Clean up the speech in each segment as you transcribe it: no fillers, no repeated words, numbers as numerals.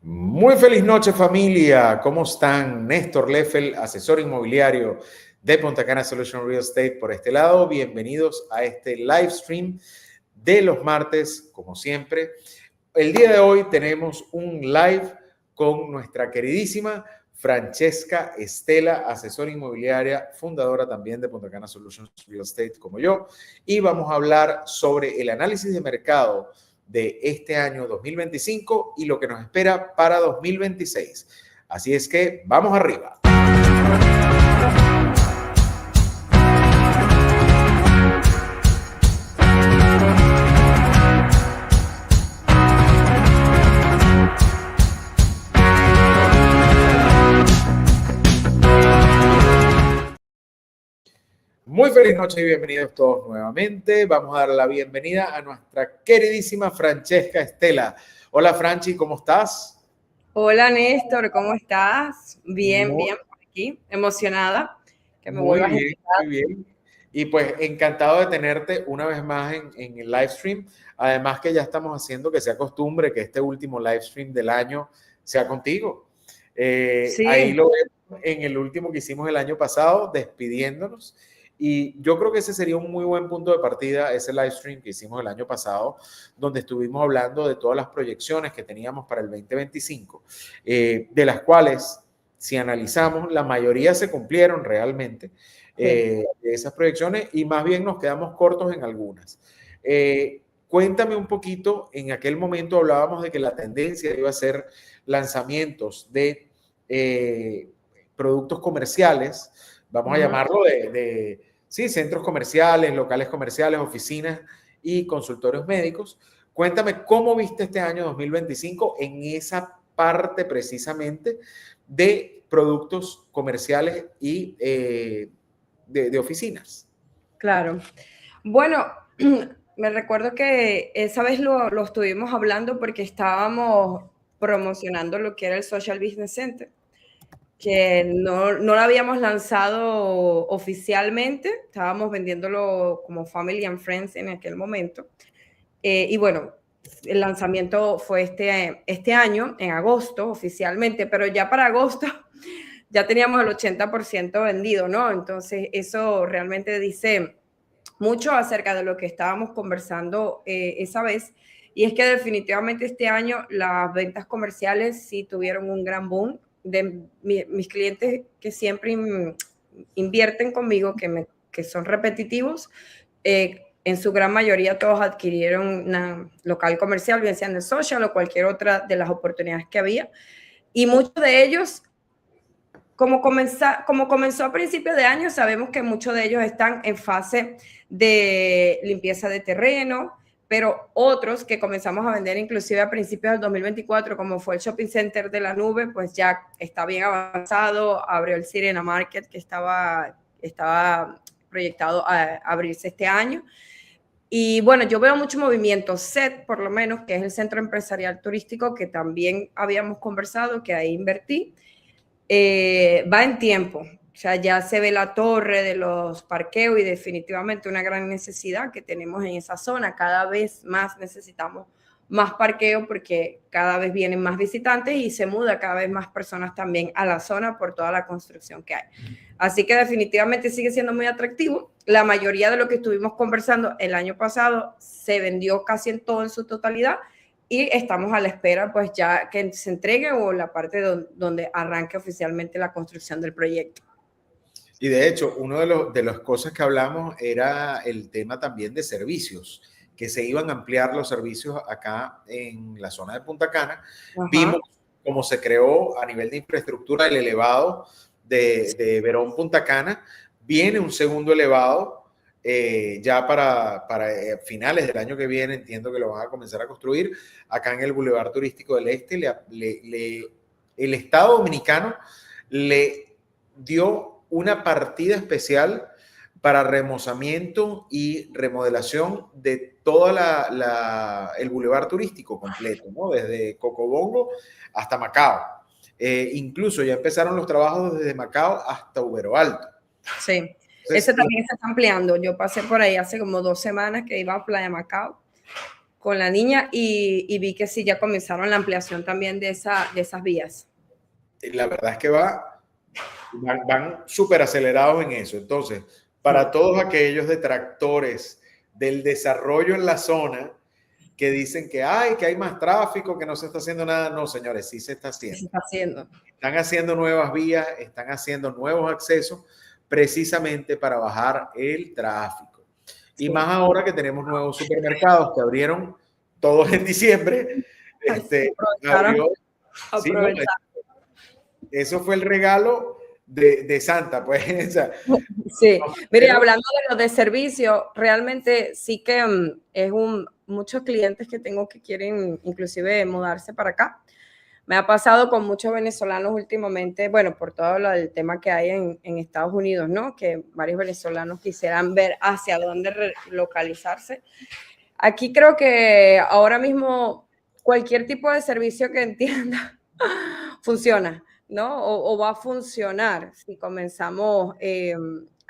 Muy feliz noche, familia. ¿Cómo están? Néstor Leffel, asesor inmobiliario de Punta Cana Solution Real Estate por este lado. Bienvenidos a este live stream de los martes, como siempre. El día de hoy tenemos un live con nuestra queridísima Francesca Estela, asesora inmobiliaria, fundadora también de Punta Cana Solutions Real Estate como yo. Y vamos a hablar sobre el análisis de mercado de este año 2025 y lo que nos espera para 2026. Así es que vamos arriba. Muy feliz noche y bienvenidos todos nuevamente. Vamos a dar la bienvenida a nuestra queridísima Francesca Estela. Hola Franchi, ¿cómo estás? Hola Néstor, ¿cómo estás? Bien, bien por aquí, emocionada que me vuelvas a invitar. Muy bien. Y pues encantado de tenerte una vez más en el live stream. Además que ya estamos haciendo que sea costumbre que este último live stream del año sea contigo. Sí. Ahí lo vemos en el último que hicimos el año pasado, despidiéndonos. Y yo creo que ese sería un muy buen punto de partida, ese live stream que hicimos el año pasado, donde estuvimos hablando de todas las proyecciones que teníamos para el 2025, de las cuales, si analizamos, la mayoría se cumplieron realmente, de esas proyecciones, y más bien nos quedamos cortos en algunas. Cuéntame un poquito, en aquel momento hablábamos de que la tendencia iba a ser lanzamientos de productos comerciales, vamos a llamarlo sí, centros comerciales, locales comerciales, oficinas y consultorios médicos. Cuéntame cómo viste este año 2025 en esa parte precisamente de productos comerciales y de oficinas. Claro. Bueno, me recuerdo que esa vez lo estuvimos hablando porque estábamos promocionando lo que era el Social Business Center, que no lo habíamos lanzado oficialmente, estábamos vendiéndolo como Family and Friends en aquel momento. Y bueno, el lanzamiento fue este año, en agosto, oficialmente, pero ya para agosto ya teníamos el 80% vendido, ¿no? Entonces, eso realmente dice mucho acerca de lo que estábamos conversando esa vez. Y es que definitivamente este año las ventas comerciales sí tuvieron un gran boom. De mis clientes que siempre invierten conmigo, que son repetitivos, en su gran mayoría todos adquirieron un local comercial, bien sea en el social o cualquier otra de las oportunidades que había. Y muchos de ellos, como comenzó a principios de año, sabemos que muchos de ellos están en fase de limpieza de terreno, pero otros que comenzamos a vender inclusive a principios del 2024, como fue el Shopping Center de la Nube, pues ya está bien avanzado, abrió el Sirena Market que estaba proyectado a abrirse este año. Y bueno, yo veo mucho movimiento. SET, por lo menos, que es el Centro Empresarial Turístico, que también habíamos conversado, que ahí invertí, va en tiempo. O sea, ya se ve la torre de los parqueos y definitivamente una gran necesidad que tenemos en esa zona. Cada vez más necesitamos más parqueo porque cada vez vienen más visitantes y se muda cada vez más personas también a la zona por toda la construcción que hay. Así que definitivamente sigue siendo muy atractivo. La mayoría de lo que estuvimos conversando el año pasado se vendió casi en todo en su totalidad y estamos a la espera pues ya que se entregue o la parte donde arranque oficialmente la construcción del proyecto. Y de hecho, una de las cosas que hablamos era el tema también de servicios, que se iban a ampliar los servicios acá en la zona de Punta Cana. Ajá. Vimos cómo se creó a nivel de infraestructura el elevado de Verón Punta Cana. Viene un segundo elevado ya para finales del año que viene, entiendo que lo van a comenzar a construir acá en el Boulevard Turístico del Este. El Estado Dominicano le dio una partida especial para remozamiento y remodelación de todo el bulevar turístico completo, ¿no? Desde Cocobongo hasta Macao. Incluso ya empezaron los trabajos desde Macao hasta Ubero Alto. Sí, entonces, ese también se está ampliando. Yo pasé por ahí hace como 2 semanas que iba a Playa Macao con la niña y vi que sí, ya comenzaron la ampliación también de esas vías. La verdad es que van súper acelerados en eso. Entonces, para todos aquellos detractores del desarrollo en la zona que dicen que hay más tráfico, que no se está haciendo nada, no, señores, sí se está haciendo. Se está haciendo. Están haciendo nuevas vías, están haciendo nuevos accesos precisamente para bajar el tráfico. Y más ahora que tenemos nuevos supermercados que abrieron todos en diciembre. Abrió, sí, no, eso fue el regalo de Santa, pues. Sí, mire, hablando de los de servicio, realmente sí que muchos clientes que tengo que quieren inclusive mudarse para acá. Me ha pasado con muchos venezolanos últimamente, bueno, por todo el tema que hay en Estados Unidos, ¿no? Que varios venezolanos quisieran ver hacia dónde localizarse. Aquí creo que ahora mismo cualquier tipo de servicio que entienda funciona, ¿no? O va a funcionar si comenzamos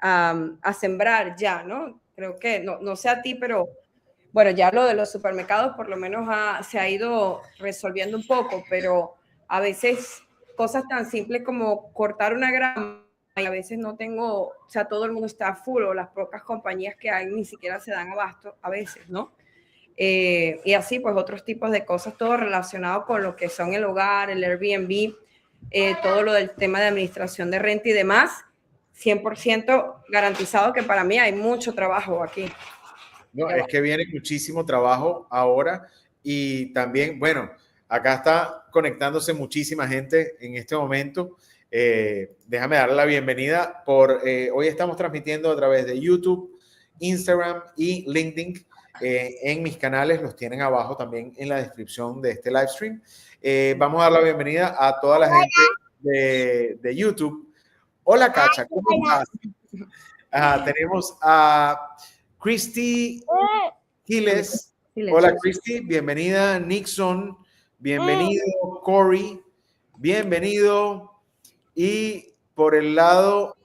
a sembrar ya, ¿no? Creo que, no sé a ti, pero bueno, ya lo de los supermercados por lo menos se ha ido resolviendo un poco, pero a veces cosas tan simples como cortar una grama y a veces no tengo, o sea, todo el mundo está full o las pocas compañías que hay ni siquiera se dan abasto a veces, ¿no? Y así, pues otros tipos de cosas, todo relacionado con lo que son el hogar, el Airbnb, todo lo del tema de administración de renta y demás, 100% garantizado que para mí hay mucho trabajo aquí. No, es que viene muchísimo trabajo ahora y también, bueno, acá está conectándose muchísima gente en este momento. Déjame darle la bienvenida. Hoy estamos transmitiendo a través de YouTube, Instagram y LinkedIn. En mis canales los tienen abajo también en la descripción de este live stream. Vamos a dar la bienvenida a toda la gente de YouTube. Hola, Cacha, ¿cómo estás? Tenemos a Christy Giles. Hola, Christy. Bienvenida, Nixon. Bienvenido, Corey. Bienvenido. Y por el lado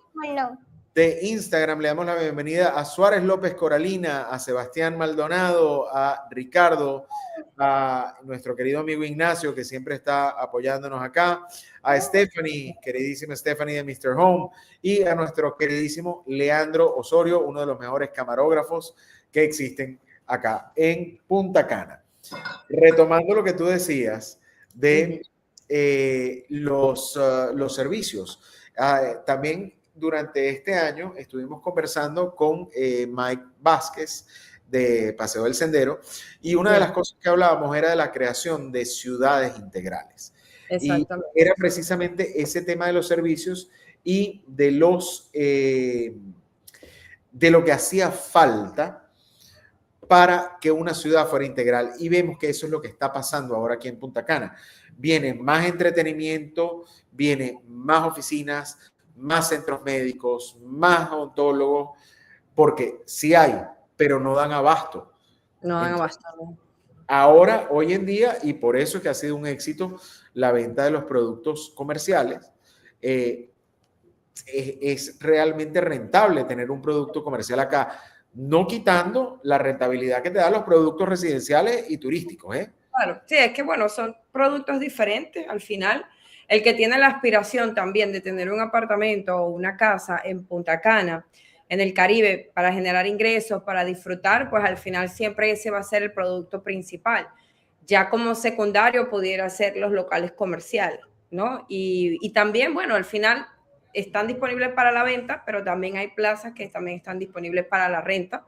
de Instagram le damos la bienvenida a Suárez López Coralina, a Sebastián Maldonado, a Ricardo, a nuestro querido amigo Ignacio, que siempre está apoyándonos acá, a Stephanie, queridísima Stephanie de Mr. Home, y a nuestro queridísimo Leandro Osorio, uno de los mejores camarógrafos que existen acá en Punta Cana. Retomando lo que tú decías de los servicios, también durante este año estuvimos conversando con Mike Vázquez de Paseo del Sendero y una de las cosas que hablábamos era de la creación de ciudades integrales. Y era precisamente ese tema de los servicios y de lo que hacía falta para que una ciudad fuera integral. Y vemos que eso es lo que está pasando ahora aquí en Punta Cana. Viene más entretenimiento, viene más oficinas, más centros médicos, más odontólogos, porque sí hay, pero no dan abasto. No dan abasto. Ahora, hoy en día, y por eso es que ha sido un éxito la venta de los productos comerciales, es realmente rentable tener un producto comercial acá, no quitando la rentabilidad que te dan los productos residenciales y turísticos. Claro, sí, es que bueno, son productos diferentes al final. El que tiene la aspiración también de tener un apartamento o una casa en Punta Cana, en el Caribe, para generar ingresos, para disfrutar, pues al final siempre ese va a ser el producto principal. Ya como secundario pudiera ser los locales comerciales, ¿no? Y también, bueno, al final están disponibles para la venta, pero también hay plazas que también están disponibles para la renta,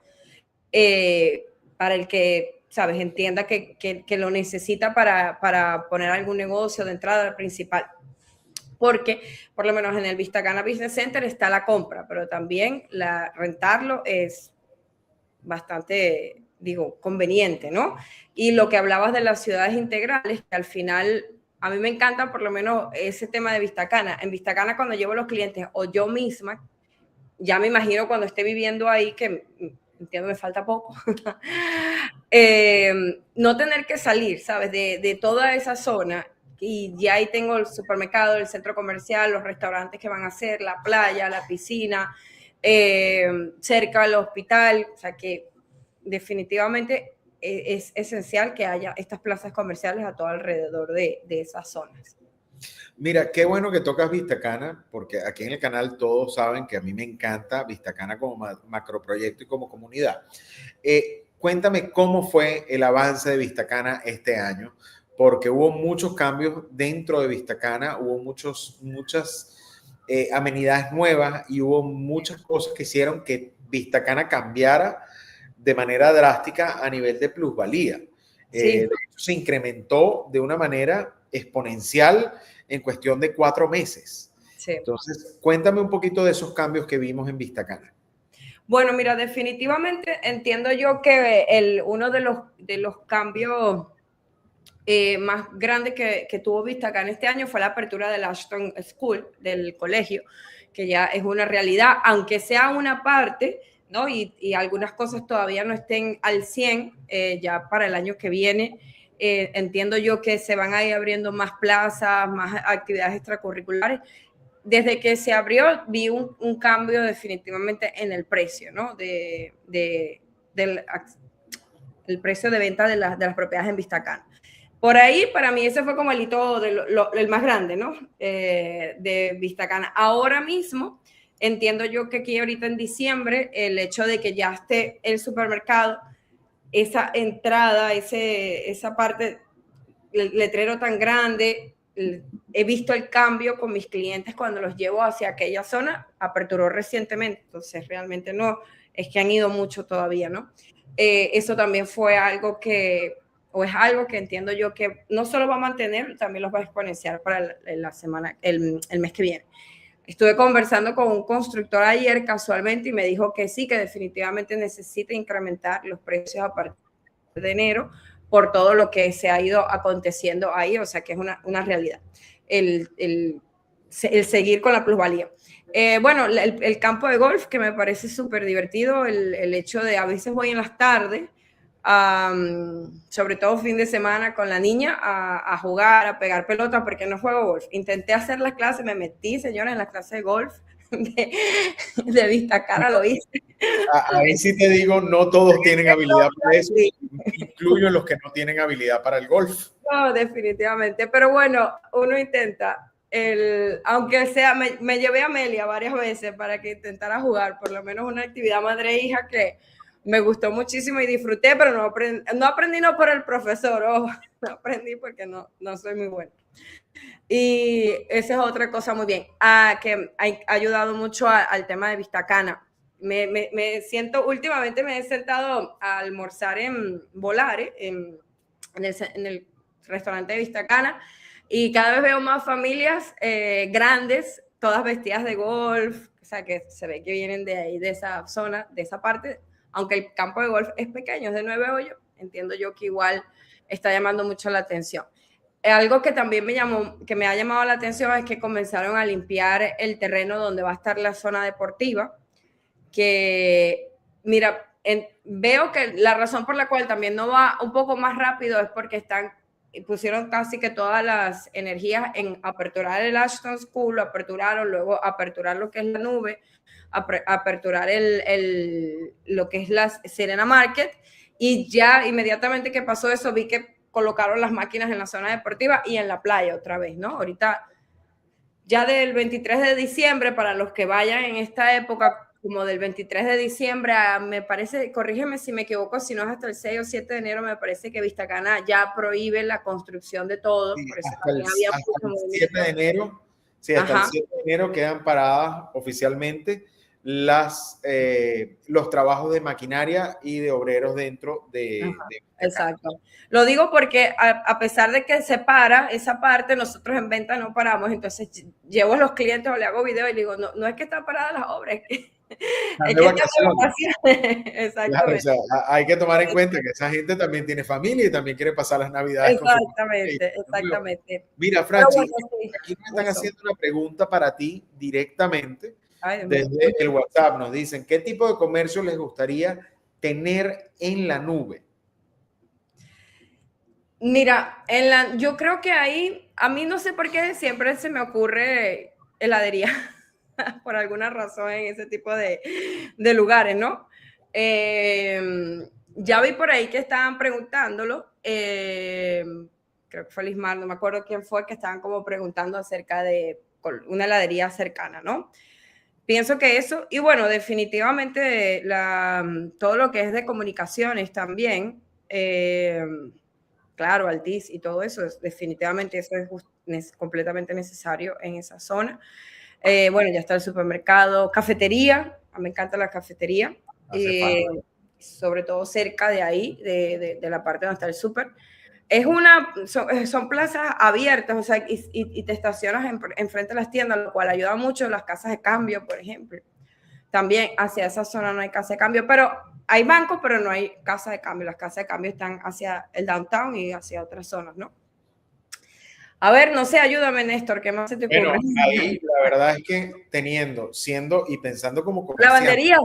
para el que, ¿sabes?, entienda que lo necesita para poner algún negocio de entrada principal. Porque, por lo menos en el Vista Cana Business Center está la compra, pero también rentarlo es bastante, conveniente, ¿no? Y lo que hablabas de las ciudades integrales, que al final a mí me encanta por lo menos ese tema de Vista Cana. En Vista Cana, cuando llevo a los clientes o yo misma, ya me imagino cuando esté viviendo ahí, que entiendo me falta poco, no tener que salir, ¿sabes? De toda esa zona, y ya ahí tengo el supermercado, el centro comercial, los restaurantes que van a hacer, la playa, la piscina, cerca del hospital, o sea que definitivamente es esencial que haya estas plazas comerciales a todo alrededor de esas zonas. Mira, qué bueno que tocas Vistacana, porque aquí en el canal todos saben que a mí me encanta Vistacana como macroproyecto y como comunidad. Cuéntame cómo fue el avance de Vistacana este año, porque hubo muchos cambios dentro de Vistacana, hubo muchas amenidades nuevas y hubo muchas cosas que hicieron que Vistacana cambiara de manera drástica a nivel de plusvalía. Sí. De hecho, se incrementó de una manera exponencial en cuestión de 4 meses. Sí. Entonces, cuéntame un poquito de esos cambios que vimos en Vistacana. Bueno, mira, definitivamente entiendo yo que uno de los cambios más grandes que tuvo Vistacana este año fue la apertura del Ashton School, del colegio, que ya es una realidad, aunque sea una parte, ¿no? Y algunas cosas todavía no estén al 100, ya para el año que viene. Entiendo yo que se van a ir abriendo más plazas, más actividades extracurriculares. Desde que se abrió, vi un cambio definitivamente en el precio, ¿no? Del precio de venta de las propiedades en Vistacana. Por ahí, para mí, ese fue como el hito el más grande, ¿no? De Vistacana. Ahora mismo, entiendo yo que aquí ahorita en diciembre, el hecho de que ya esté el supermercado, esa entrada, esa parte, el letrero tan grande, he visto el cambio con mis clientes cuando los llevo hacia aquella zona, aperturó recientemente, entonces realmente no, es que han ido mucho todavía, ¿no? Eso también fue algo que, o es algo que entiendo yo que no solo va a mantener, también los va a exponenciar para la semana, el mes que viene. Estuve conversando con un constructor ayer casualmente y me dijo que sí, que definitivamente necesita incrementar los precios a partir de enero por todo lo que se ha ido aconteciendo ahí, o sea que es una realidad, el seguir con la plusvalía. Bueno, el campo de golf, que me parece súper divertido, el hecho de a veces voy en las tardes, sobre todo fin de semana con la niña, a jugar, a pegar pelota, porque no juego golf. Intenté hacer las clases, me metí, señora, en las clases de golf, de Vistacana lo hice. Ahí sí te digo, no todos tienen habilidad para eso, incluyo los que no tienen habilidad para el golf. No, definitivamente, pero bueno, uno intenta, aunque sea, me llevé a Amelia varias veces para que intentara jugar, por lo menos una actividad madre-hija que me gustó muchísimo y disfruté, pero no aprendí no por el profesor, no aprendí porque no soy muy buena. Y esa es otra cosa muy bien, que ha ayudado mucho al tema de Vistacana. Me siento, últimamente me he sentado a almorzar en Volare, en el restaurante de Vistacana, y cada vez veo más familias grandes, todas vestidas de golf, o sea, que se ve que vienen de ahí, de esa zona, de esa parte, aunque el campo de golf es pequeño, es de 9 hoyos, entiendo yo que igual está llamando mucho la atención. Algo que también me ha llamado la atención es que comenzaron a limpiar el terreno donde va a estar la zona deportiva, que, mira, veo que la razón por la cual también no va un poco más rápido es porque pusieron casi que todas las energías en aperturar el Ashton School, lo aperturaron, luego aperturar lo que es la nube, aperturar lo que es la Serena Market, y ya inmediatamente que pasó eso vi que colocaron las máquinas en la zona deportiva y en la playa otra vez, ¿no? Ahorita, ya del 23 de diciembre, para los que vayan en esta época, como del 23 de diciembre, me parece, corrígeme si me equivoco, si no es hasta el 6 o 7 de enero, me parece que Vistacana ya prohige la construcción de todo. Sí, por eso hasta el 7 de enero, sí, hasta el 7 de enero quedan paradas oficialmente los trabajos de maquinaria y de obreros dentro de exacto. Lo digo porque a pesar de que se para esa parte, nosotros en venta no paramos, entonces llevo a los clientes o le hago video y le digo, no es que están paradas las obras, es que están vacaciones. Exactamente. Claro, o sea, hay que tomar en cuenta que esa gente también tiene familia y también quiere pasar las navidades con su familia. Exactamente. Mira, Francis, bueno, sí, aquí nos están haciendo una pregunta para ti directamente. Ay, desde el WhatsApp. Nos dicen, ¿qué tipo de comercio les gustaría tener en la nube? Mira, yo creo que ahí, a mí no sé por qué siempre se me ocurre heladería, por alguna razón en ese tipo de lugares, ¿no? Ya vi por ahí que estaban preguntándolo, creo que fue Lismar, no me acuerdo quién fue, que estaban como preguntando acerca de una heladería cercana, ¿no? Pienso que eso, y bueno, definitivamente todo lo que es de comunicaciones también, claro, Altiz y todo eso, definitivamente eso es completamente necesario en esa zona. Bueno, ya está el supermercado, cafetería, a mí me encanta la cafetería, sobre todo cerca de ahí, de la parte donde está el súper. Son plazas abiertas, o sea, y te estacionas enfrente de las tiendas, lo cual ayuda mucho. Las casas de cambio, por ejemplo. También hacia esa zona no hay casa de cambio, pero hay bancos, pero no hay casa de cambio. Las casas de cambio están hacia el downtown y hacia otras zonas, ¿no? A ver, no sé, ayúdame, Néstor, ¿qué más se te ocurre? Bueno, ahí la verdad es que siendo y pensando como comerciante, Lavandería.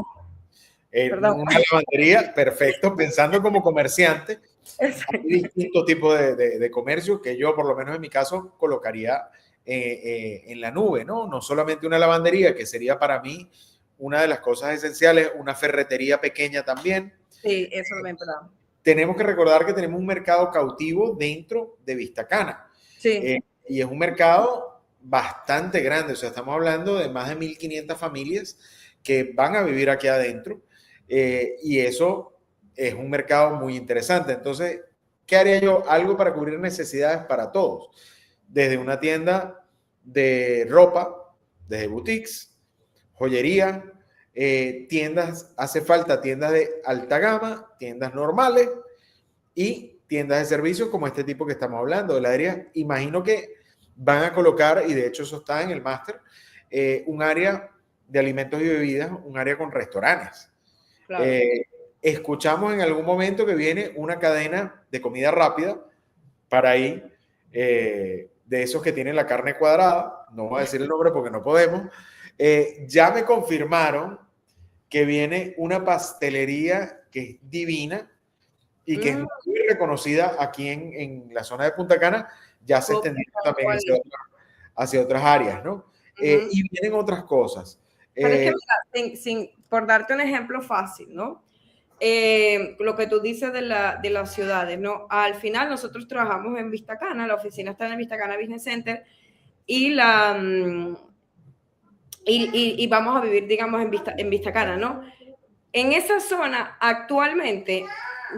Perdón. una lavandería, perfecto, pensando como comerciante, hay distintos tipos de comercio que yo, por lo menos en mi caso, colocaría en la nube, ¿no? No solamente una lavandería, que sería para mí una de las cosas esenciales, una ferretería pequeña también. Sí, eso también, perdón. Tenemos que recordar que tenemos un mercado cautivo dentro de Vistacana. Sí. Y es un mercado bastante grande, o sea, estamos hablando de más de 1.500 familias que van a vivir aquí adentro, y eso es un mercado muy interesante. Entonces, ¿qué haría yo? Algo para cubrir necesidades para todos, desde una tienda de ropa, desde boutiques, joyería, tiendas, hace falta tiendas de alta gama, tiendas normales y tiendas de servicios como este tipo que estamos hablando, heladería. Imagino que van a colocar, y de hecho eso está en el máster, un área de alimentos y bebidas, un área con restaurantes. Claro. Escuchamos en algún momento que viene una cadena de comida rápida para ahí, de esos que tienen la carne cuadrada, no voy a decir el nombre porque no podemos. Ya me confirmaron que viene una pastelería que es divina y que es muy reconocida aquí en la zona de Punta Cana, ya se extendió también hacia otras áreas, ¿no? Y vienen otras cosas. Pero es que, mira, por darte un ejemplo fácil, ¿no? Lo que tú dices de las ciudades, ¿no? Al final nosotros trabajamos en Vistacana, la oficina está en el Vistacana Business Center y y vamos a vivir, digamos, en Vistacana, ¿no? En esa zona actualmente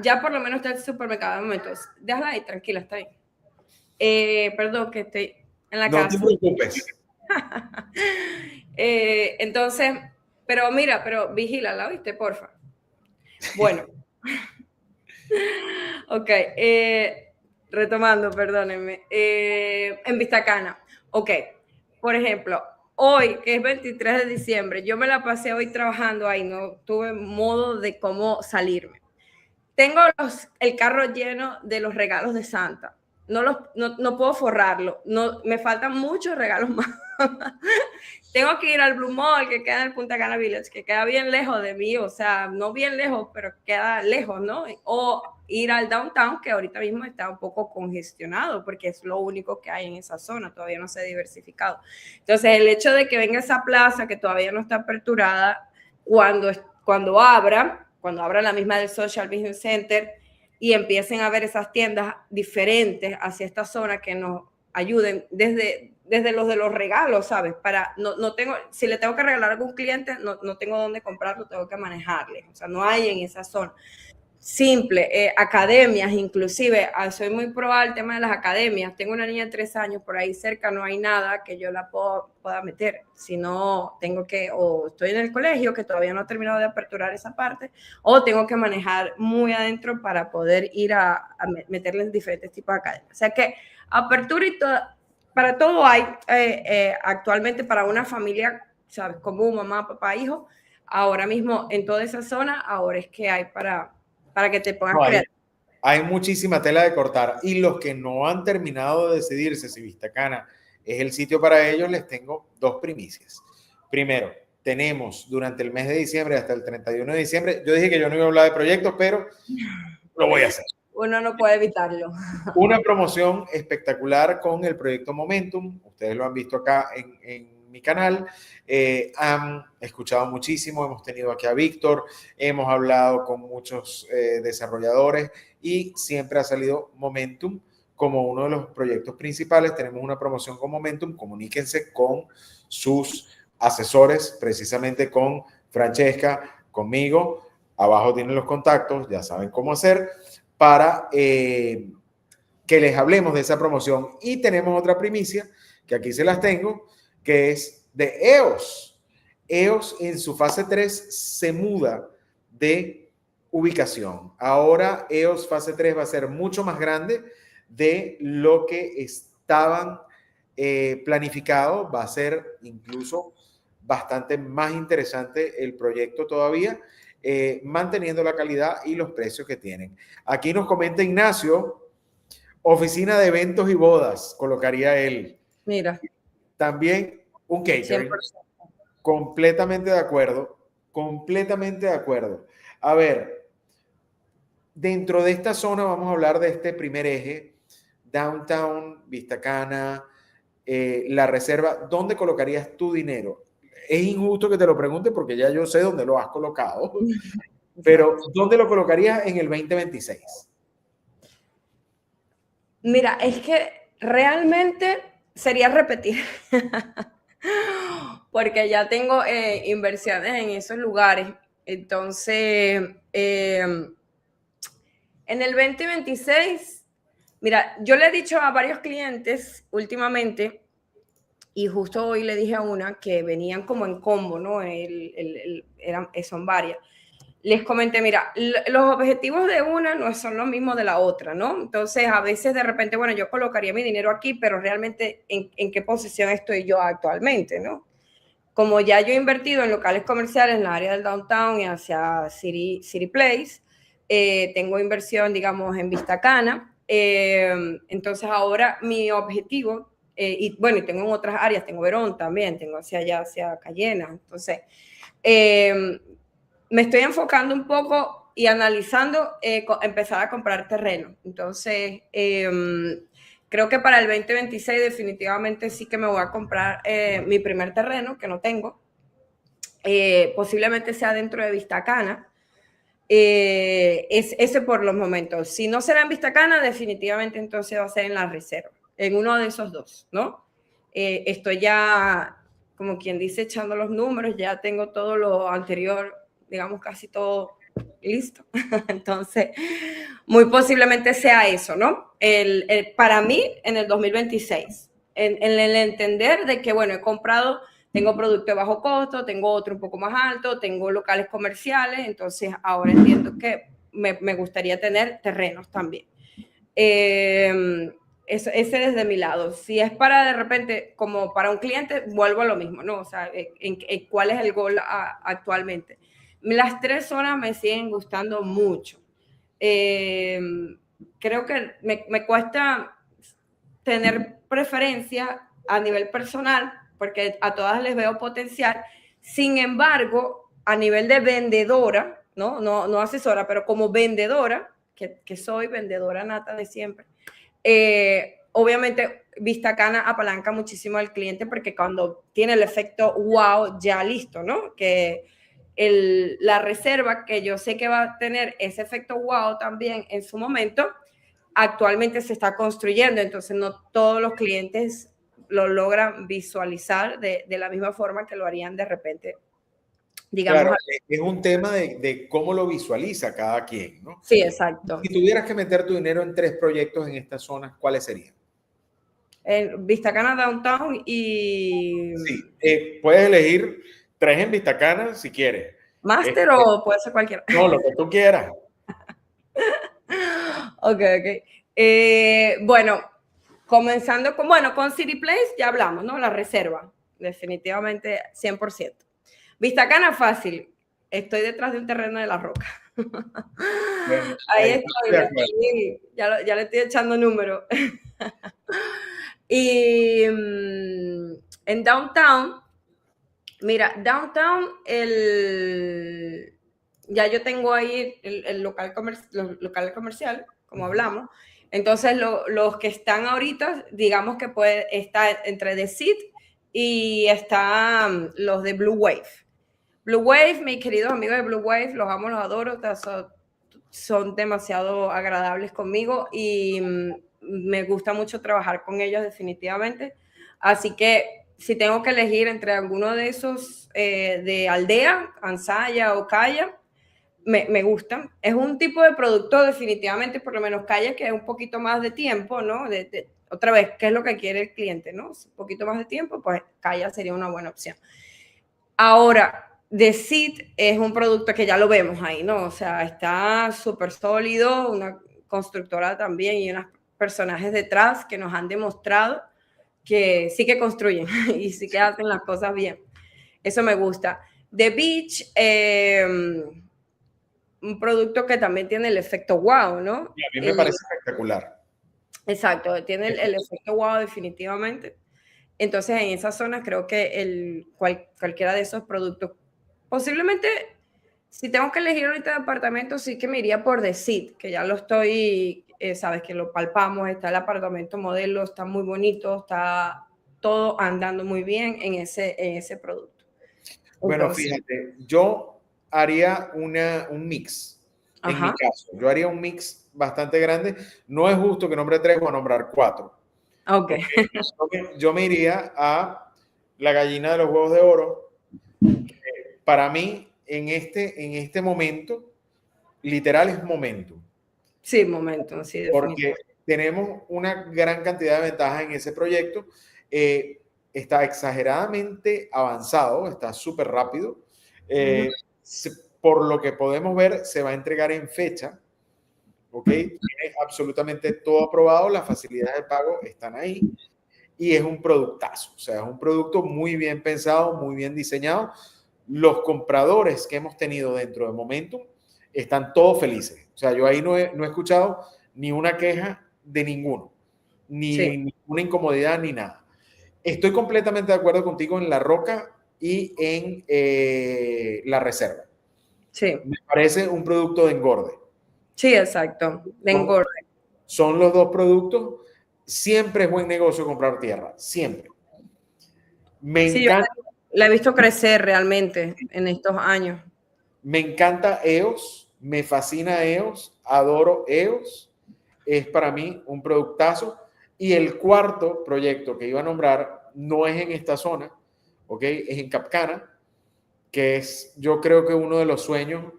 ya por lo menos está el supermercado de momentos. Déjala ahí, tranquila, está ahí. Perdón, que estoy en la casa. No te preocupes. Entonces, pero mira, pero vigílala, ¿viste? Porfa. Bueno. Ok. Retomando, perdónenme. En Vistacana. Ok. Por ejemplo, hoy, que es 23 de diciembre, yo me la pasé hoy trabajando ahí, no tuve modo de cómo salirme. Tengo el carro lleno de los regalos de Santa. No puedo forrarlo. No, me faltan muchos regalos más. Tengo que ir al Blue Mall, que queda en el Punta Cana Village, que queda bien lejos de mí, o sea, no bien lejos, pero queda lejos, ¿no? O ir al downtown, que ahorita mismo está un poco congestionado, porque es lo único que hay en esa zona, todavía no se ha diversificado. Entonces, el hecho de que venga esa plaza, que todavía no está aperturada, cuando abra la misma del Social Business Center y empiecen a ver esas tiendas diferentes hacia esta zona que nos ayuden desde los de los regalos, ¿sabes? Si le tengo que regalar a algún cliente, no tengo dónde comprarlo, tengo que manejarle. O sea, no hay en esa zona. Simple, academias inclusive, soy muy pro al tema de las academias. Tengo una niña de 3 años, por ahí cerca no hay nada que yo la pueda meter. Si no, o estoy en el colegio, que todavía no he terminado de aperturar esa parte, o tengo que manejar muy adentro para poder ir a meterle en diferentes tipos de academias. O sea que apertura y para todo hay actualmente para una familia, ¿sabes? Como mamá, papá, hijo. Ahora mismo en toda esa zona, ahora es que hay para que te pongas creativo. Hay muchísima tela de cortar, y los que no han terminado de decidirse si Vistacana es el sitio para ellos, les tengo 2 primicias. Primero, tenemos durante el mes de diciembre hasta el 31 de diciembre, yo dije que yo no iba a hablar de proyectos, pero lo voy a hacer. Uno no puede evitarlo. Una promoción espectacular con el proyecto Momentum. Ustedes lo han visto acá en mi canal, han escuchado muchísimo, hemos tenido aquí a Víctor, hemos hablado con muchos desarrolladores y siempre ha salido Momentum como uno de los proyectos principales. Tenemos una promoción con Momentum, comuníquense con sus asesores, precisamente con Francesca, conmigo, abajo tienen los contactos, ya saben cómo hacer, para que les hablemos de esa promoción. Y tenemos otra primicia, que aquí se las tengo, que es de EOS. EOS en su fase 3 se muda de ubicación. Ahora EOS fase 3 va a ser mucho más grande de lo que estaban planificado. Va a ser incluso bastante más interesante el proyecto todavía, manteniendo la calidad y los precios que tienen. Aquí nos comenta Ignacio, oficina de eventos y bodas, colocaría él. Mira. También un catering. 100%. Completamente de acuerdo, completamente de acuerdo. A ver, dentro de esta zona vamos a hablar de este primer eje, Downtown, Vista Cana, La Reserva. ¿Dónde colocarías tu dinero? Es injusto que te lo pregunte porque ya yo sé dónde lo has colocado, pero ¿dónde lo colocarías en el 2026? Mira, es que realmente sería repetir, porque ya tengo inversiones en esos lugares. Entonces, en el 2026, mira, yo le he dicho a varios clientes últimamente, y justo hoy le dije a una que venían como en combo, ¿no? Son varias. Les comenté, mira, los objetivos de una no son los mismos de la otra, ¿no? Entonces, a veces de repente, bueno, yo colocaría mi dinero aquí, pero realmente en qué posición estoy yo actualmente, ¿no? Como ya yo he invertido en locales comerciales en la área del downtown y hacia City Place, tengo inversión, digamos, en Vista Cana. Entonces, ahora mi objetivo, y bueno, y tengo en otras áreas, tengo Verón también, tengo hacia allá, hacia Cayena. Entonces, me estoy enfocando un poco y analizando empezar a comprar terreno. Entonces, creo que para el 2026 definitivamente sí que me voy a comprar mi primer terreno, que no tengo. Posiblemente sea dentro de Vista Cana. Ese por los momentos. Si no será en Vista Cana, definitivamente entonces va a ser en La Reserva, en uno de esos dos, ¿no? Estoy ya, como quien dice, echando los números, ya tengo todo lo anterior, digamos, casi todo listo. Entonces, muy posiblemente sea eso, ¿no? Para mí, en el 2026, en el entender de que, bueno, he comprado, tengo producto de bajo costo, tengo otro un poco más alto, tengo locales comerciales, entonces ahora entiendo que me gustaría tener terrenos también. Ese desde mi lado. Si es para de repente, como para un cliente, vuelvo a lo mismo, ¿no? O sea, ¿cuál es el goal actualmente? Las 3 zonas me siguen gustando mucho. Creo que me cuesta tener preferencia a nivel personal, porque a todas les veo potencial. Sin embargo, a nivel de vendedora, no asesora, pero como vendedora, que soy vendedora nata de siempre, obviamente Vista Cana apalanca muchísimo al cliente porque cuando tiene el efecto wow, ya listo, ¿no? Que la reserva, que yo sé que va a tener ese efecto wow también en su momento, actualmente se está construyendo, entonces no todos los clientes lo logran visualizar de la misma forma que lo harían de repente. Digamos, claro, es un tema de cómo lo visualiza cada quien, ¿no? Sí, exacto. Si tuvieras que meter tu dinero en 3 proyectos en estas zonas, ¿cuáles serían? Vista Cana, Downtown y... Sí, puedes elegir 3 en Vista Cana si quieres. ¿Máster o puede ser cualquiera? No, lo que tú quieras. Ok. Bueno, comenzando con City Place, ya hablamos, ¿no? La reserva, definitivamente 100%. Vista Cana, fácil. Estoy detrás de un terreno de La Roca. Bueno, ahí estoy, ya le estoy echando números. Y en Downtown, mira, Downtown, ya yo tengo ahí el local los locales comerciales, como hablamos. Entonces, los que están ahorita, digamos que puede estar entre The Seat y están los de Blue Wave. Blue Wave, mis queridos amigos de Blue Wave, los amo, los adoro, son demasiado agradables conmigo y me gusta mucho trabajar con ellos definitivamente. Así que si tengo que elegir entre alguno de esos de Aldea, Ansaya o Kaya, me gustan. Es un tipo de producto definitivamente, por lo menos Kaya, que es un poquito más de tiempo, ¿no? Otra vez, ¿qué es lo que quiere el cliente, no? Un poquito más de tiempo, pues Kaya sería una buena opción. Ahora, The Seed es un producto que ya lo vemos ahí, ¿no? O sea, está súper sólido, una constructora también y unos personajes detrás que nos han demostrado que sí que construyen y sí que hacen las cosas bien. Eso me gusta. The Beach, un producto que también tiene el efecto wow, ¿no? A mí me parece espectacular. Exacto, tiene el efecto wow definitivamente. Entonces, en esas zonas creo que cualquiera de esos productos, posiblemente, si tengo que elegir ahorita de apartamento, sí que me iría por The Seed, que ya lo estoy, sabes, que lo palpamos, está el apartamento modelo, está muy bonito, está todo andando muy bien en ese producto. Bueno, Entonces, fíjate, yo haría un mix, en mi ajá, caso. Yo haría un mix bastante grande. No es justo que nombre 3 o nombrar 4. ok, Yo me iría a la gallina de los huevos de oro. Para mí, en este momento, literal es momento, sí, momento, sí, porque definitivamente. tenemos una gran cantidad de ventajas en ese proyecto. Está exageradamente avanzado, está súper rápido. Uh-huh. Por lo que podemos ver, se va a entregar en fecha. ¿Ok? Tiene absolutamente todo aprobado, las facilidades de pago están ahí y es un productazo. O sea, es un producto muy bien pensado, muy bien diseñado. Los compradores que hemos tenido dentro de Momentum están todos felices. O sea, yo ahí no he escuchado ni una queja de ninguno, Sí, ni ninguna incomodidad, ni nada. Estoy completamente de acuerdo contigo en La Roca y en La Reserva. sí, Me parece un producto de engorde. sí, exacto, de Son, engorde. son los dos productos. Siempre es buen negocio comprar tierra, siempre. Me Sí, yo encanta, la he visto crecer realmente en estos años. me encanta EOS, me fascina EOS, adoro EOS, es para mí un productazo. Y el cuarto proyecto que iba a nombrar no es en esta zona, ¿ok? Es en Capcana, que es yo creo que uno de los sueños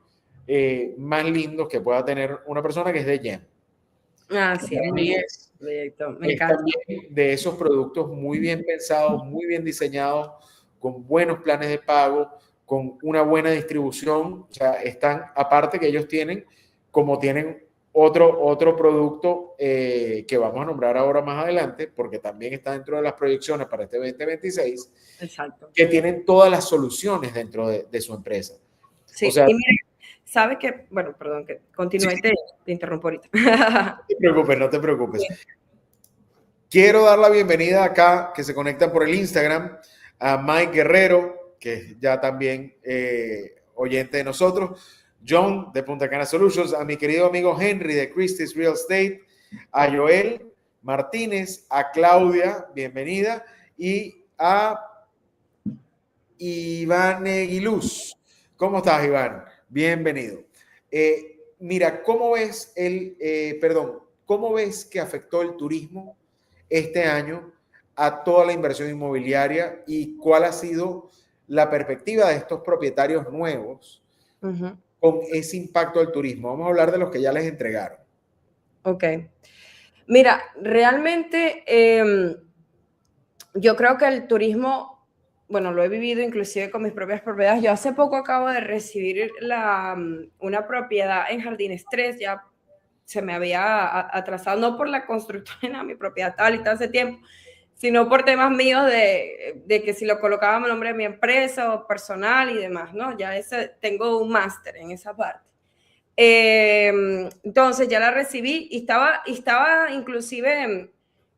más lindos que pueda tener una persona, que es de Yen. Ah, Que sí, es para muy mí lindo el proyecto, me es encanta. también de esos productos muy bien pensados, muy bien diseñados, con buenos planes de pago, con una buena distribución. O sea, están, aparte que ellos tienen, como tienen otro producto que vamos a nombrar ahora más adelante, porque también está dentro de las proyecciones para este 2026, Exacto. que tienen todas las soluciones dentro de su empresa. O Sí, sea, y mira, sabes que, bueno, perdón, que sí, continúe, sí, te interrumpo ahorita. no te preocupes, no te preocupes. Quiero dar la bienvenida acá, que se conecta por el Instagram, a Mike Guerrero, que ya también oyente de nosotros, John de Punta Cana Solutions, a mi querido amigo Henry de Christie's Real Estate, a Joel Martínez, a Claudia, bienvenida, y a Iván Eguiluz. ¿Cómo estás, Iván? Bienvenido. Mira, ¿cómo ves que afectó el turismo este año a toda la inversión inmobiliaria y cuál ha sido la perspectiva de estos propietarios nuevos Uh-huh. con ese impacto del turismo? Vamos a hablar de los que ya les entregaron. Ok. Mira, realmente yo creo que el turismo, bueno, lo he vivido inclusive con mis propias propiedades. Yo hace poco acabo de recibir una propiedad en Jardines 3, ya se me había atrasado, no por la constructora, mi propiedad tal y tal hace tiempo, sino por temas míos de que si lo colocaba a nombre de mi empresa o personal y demás, ¿no? Ya tengo un máster en esa parte. Entonces ya la recibí y estaba inclusive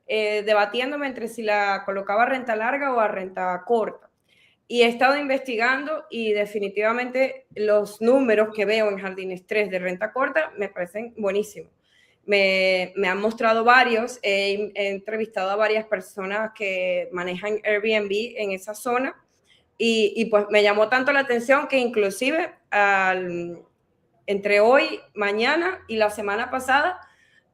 debatiéndome entre si la colocaba a renta larga o a renta corta. Y he estado investigando y definitivamente los números que veo en Jardines 3 de renta corta me parecen buenísimos. me han mostrado varios, he entrevistado a varias personas que manejan Airbnb en esa zona y pues me llamó tanto la atención que inclusive entre hoy, mañana y la semana pasada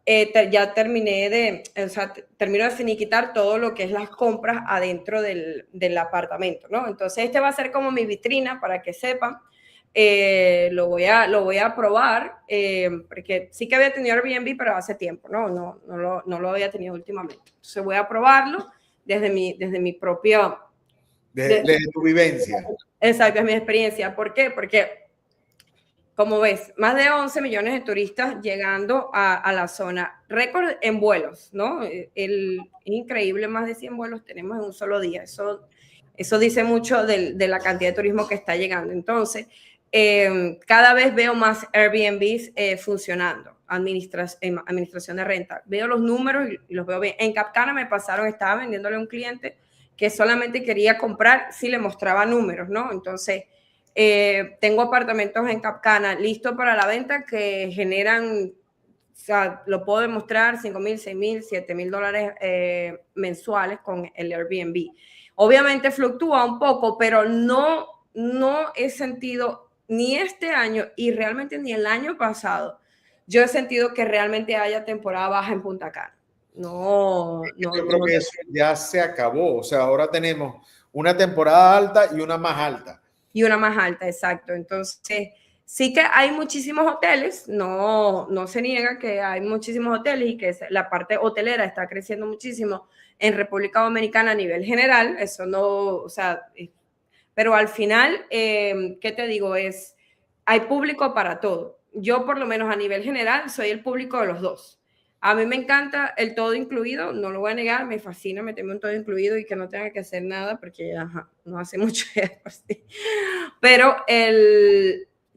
ya termino de finiquitar todo lo que es las compras adentro del apartamento, ¿no? Entonces este va a ser como mi vitrina para que sepan. Lo voy a probar, porque sí que había tenido Airbnb, pero hace tiempo, no lo había tenido últimamente. Entonces voy a probarlo desde mi propia... Desde tu vivencia. Exacto, es mi experiencia. ¿Por qué? Porque, como ves, más de 11 millones de turistas llegando a la zona. Récord en vuelos, ¿no? Es increíble, más de 100 vuelos tenemos en un solo día. Eso dice mucho de la cantidad de turismo que está llegando. Entonces, cada vez veo más Airbnbs funcionando, administración de renta. Veo los números y los veo bien. En Capcana me pasaron, estaba vendiéndole a un cliente que solamente quería comprar si le mostraba números, ¿no? Entonces, tengo apartamentos en Capcana listos para la venta que generan, o sea, lo puedo demostrar, $5,000, $6,000, $7,000 mensuales con el Airbnb. Obviamente fluctúa un poco, pero no he sentido ni este año y realmente ni el año pasado, yo he sentido que realmente haya temporada baja en Punta Cana. Yo creo que eso ya se acabó. O sea, ahora tenemos una temporada alta y una más alta. Y una más alta, exacto. Entonces, sí que hay muchísimos hoteles, no se niega que hay muchísimos hoteles y que la parte hotelera está creciendo muchísimo en República Dominicana a nivel general. Eso no, o sea, pero al final, ¿qué te digo? Hay público para todo. Yo, por lo menos a nivel general, soy el público de los dos. A mí me encanta el todo incluido, no lo voy a negar, me fascina meterme un todo incluido y que no tenga que hacer nada porque no hace mucho así. Pero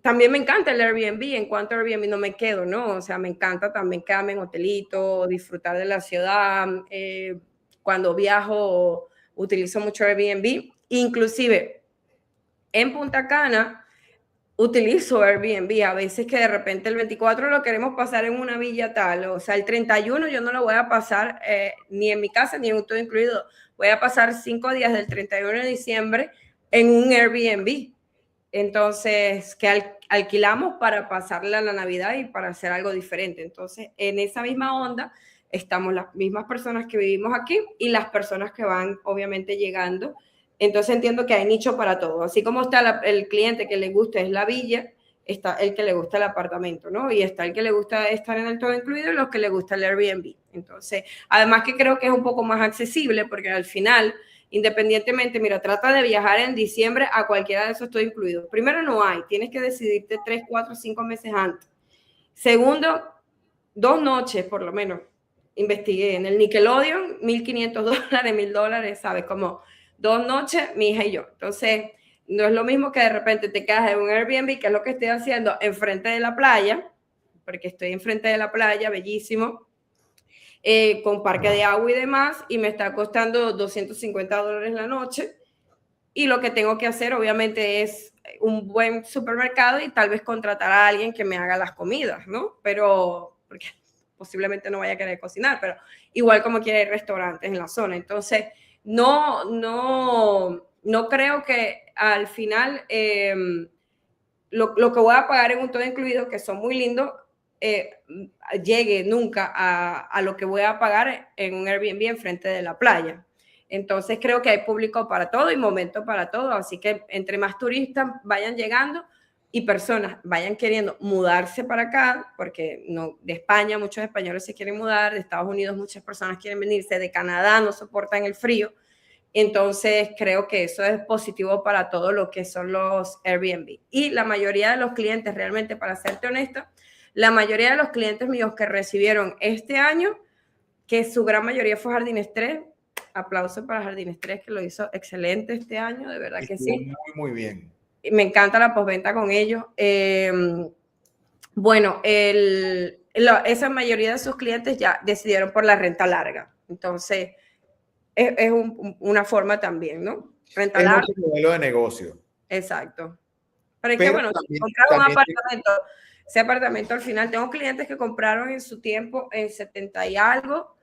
también me encanta el Airbnb. En cuanto a Airbnb no me quedo, ¿no? O sea, me encanta también quedarme en hotelito, disfrutar de la ciudad. Cuando viajo utilizo mucho Airbnb. Inclusive en Punta Cana utilizo Airbnb, a veces que de repente el 24 lo queremos pasar en una villa tal, o sea, el 31 yo no lo voy a pasar ni en mi casa ni en un todo incluido, voy a pasar 5 días del 31 de diciembre en un Airbnb, entonces que alquilamos para pasarla la Navidad y para hacer algo diferente. Entonces, en esa misma onda estamos las mismas personas que vivimos aquí y las personas que van obviamente llegando. Entonces entiendo que hay nicho para todo. Así como está el cliente que le gusta es la villa, está el que le gusta el apartamento, ¿no? Y está el que le gusta estar en el todo incluido y los que le gusta el Airbnb. Entonces, además que creo que es un poco más accesible porque al final, independientemente, mira, trata de viajar en diciembre a cualquiera de esos todo incluidos. Primero, no hay. Tienes que decidirte 3, 4, 5 meses antes. Segundo, 2 noches por lo menos. Investigué en el Nickelodeon, $1,500, $1,000, ¿sabes? Como 2 noches, mi hija y yo. Entonces, no es lo mismo que de repente te quedas en un Airbnb, que es lo que estoy haciendo, enfrente de la playa, porque estoy enfrente de la playa, bellísimo, con parque de agua y demás, y me está costando $250 la noche. Y lo que tengo que hacer, obviamente, es un buen supermercado y tal vez contratar a alguien que me haga las comidas, ¿no? Pero, porque posiblemente no vaya a querer cocinar, pero igual como quiera hay restaurantes en la zona. Entonces, no creo que al final lo que voy a pagar en un todo incluido, que son muy lindos, llegue nunca a lo que voy a pagar en un Airbnb enfrente de la playa. Entonces creo que hay público para todo y momento para todo, así que entre más turistas vayan llegando y personas vayan queriendo mudarse para acá, porque no, de España muchos españoles se quieren mudar, de Estados Unidos muchas personas quieren venirse, de Canadá no soportan el frío, entonces creo que eso es positivo para todo lo que son los Airbnb. Y la mayoría de los clientes, realmente, para serte honesta, la mayoría de los clientes míos que recibieron este año, que su gran mayoría fue Jardines 3, aplauso para Jardines 3, que lo hizo excelente este año, de verdad que sí. Muy, muy bien. Me encanta la postventa con ellos. Bueno, esa mayoría de sus clientes ya decidieron por la renta larga. Entonces, es una forma también, ¿no? Renta larga. Es un modelo de negocio. Exacto. Pero es que, bueno, comprar un apartamento ese apartamento al final, tengo clientes que compraron en su tiempo en 70 y algo,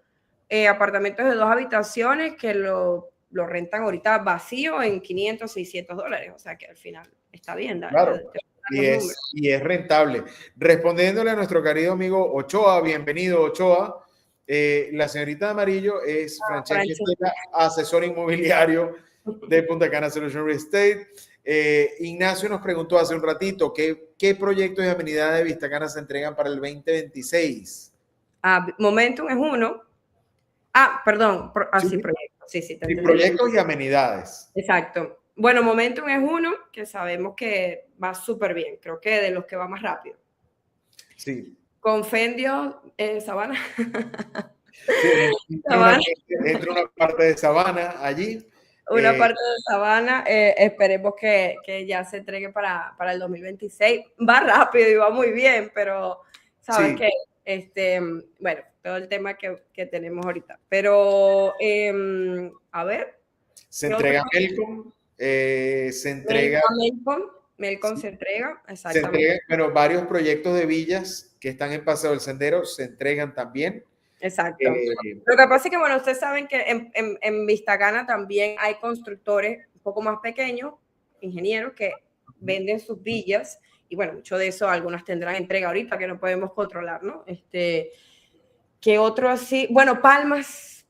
apartamentos de 2 habitaciones que lo rentan ahorita vacío en 500, 600 dólares. O sea que al final está bien. Claro, y es rentable. Respondiéndole a nuestro querido amigo Ochoa, bienvenido Ochoa. La señorita de amarillo es Francesca Estela, asesor inmobiliario de Punta Cana Solution Real Estate. Ignacio nos preguntó hace un ratito ¿qué proyectos y amenidades de Vista Cana se entregan para el 2026? Momentum es uno. Perdón, sí, proyectos. Sí, proyectos y amenidades. Exacto. Bueno, Momentum es uno que sabemos que va súper bien. Creo que de los que va más rápido. Sí. Confendio, Sabana. Sí, entra una parte de Sabana allí. Una parte de Sabana, esperemos que ya se entregue para el 2026. Va rápido y va muy bien, pero sabes que, bueno, todo el tema que tenemos ahorita. Pero, a ver. Se entrega Melcom, se entrega... Melcom se entrega, exactamente. Se entregan, bueno, varios proyectos de villas que están en Paseo del Sendero se entregan también. Exacto. Lo que pasa es que, bueno, ustedes saben que en Vista Cana también hay constructores un poco más pequeños, ingenieros, que venden sus villas, y bueno, mucho de eso, algunas tendrán entrega ahorita que no podemos controlar, ¿no? ¿Qué otro así? Bueno, Palmas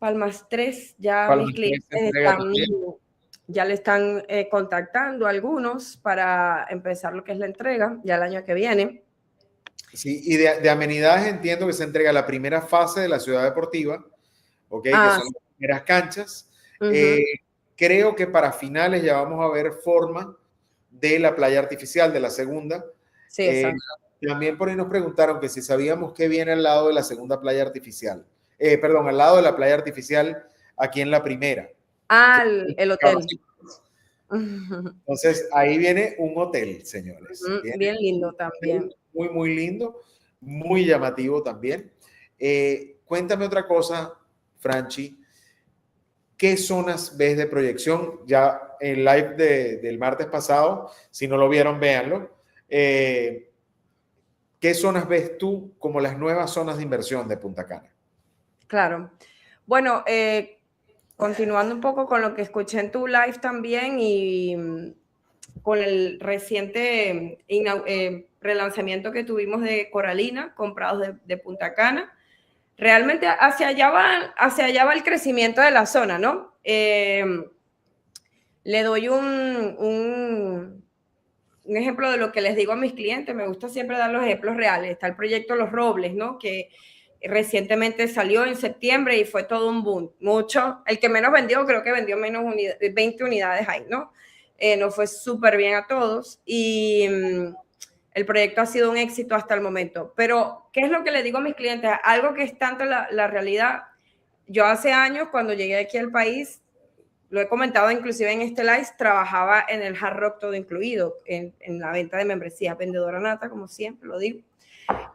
3, ya mis clientes ya le están contactando a algunos para empezar lo que es la entrega ya el año que viene. Sí, y de amenidades entiendo que se entrega la primera fase de la ciudad deportiva, ¿ok? Que son las primeras canchas. Creo que para finales ya vamos a ver forma de la playa artificial, de la segunda. Sí, exacto. También por ahí nos preguntaron que si sabíamos qué viene al lado de la segunda playa artificial. Perdón, al lado de la playa artificial aquí en la primera. El hotel. Entonces, ahí viene un hotel, señores. Bien lindo también. Muy, muy lindo, muy llamativo también. Cuéntame otra cosa, Franchi. ¿Qué zonas ves de proyección? Ya en live del martes pasado, si no lo vieron, véanlo. ¿Qué zonas ves tú como las nuevas zonas de inversión de Punta Cana? Claro. Bueno, continuando un poco con lo que escuché en tu live también y con el reciente relanzamiento que tuvimos de Coralina, comprados de Punta Cana, realmente hacia allá va el crecimiento de la zona, ¿no? Le doy un ejemplo de lo que les digo a mis clientes. Me gusta siempre dar los ejemplos reales. Está el proyecto Los Robles, ¿no? Que recientemente salió en septiembre y fue todo un boom. Mucho, el que menos vendió, creo que vendió menos 20 unidades ahí, ¿no? Nos fue súper bien a todos y el proyecto ha sido un éxito hasta el momento. Pero, ¿qué es lo que le digo a mis clientes? Algo que es tanto la realidad. Yo hace años, cuando llegué aquí al país, lo he comentado inclusive en este live, trabajaba en el Hard Rock todo incluido, en la venta de membresías, vendedora nata, como siempre lo digo.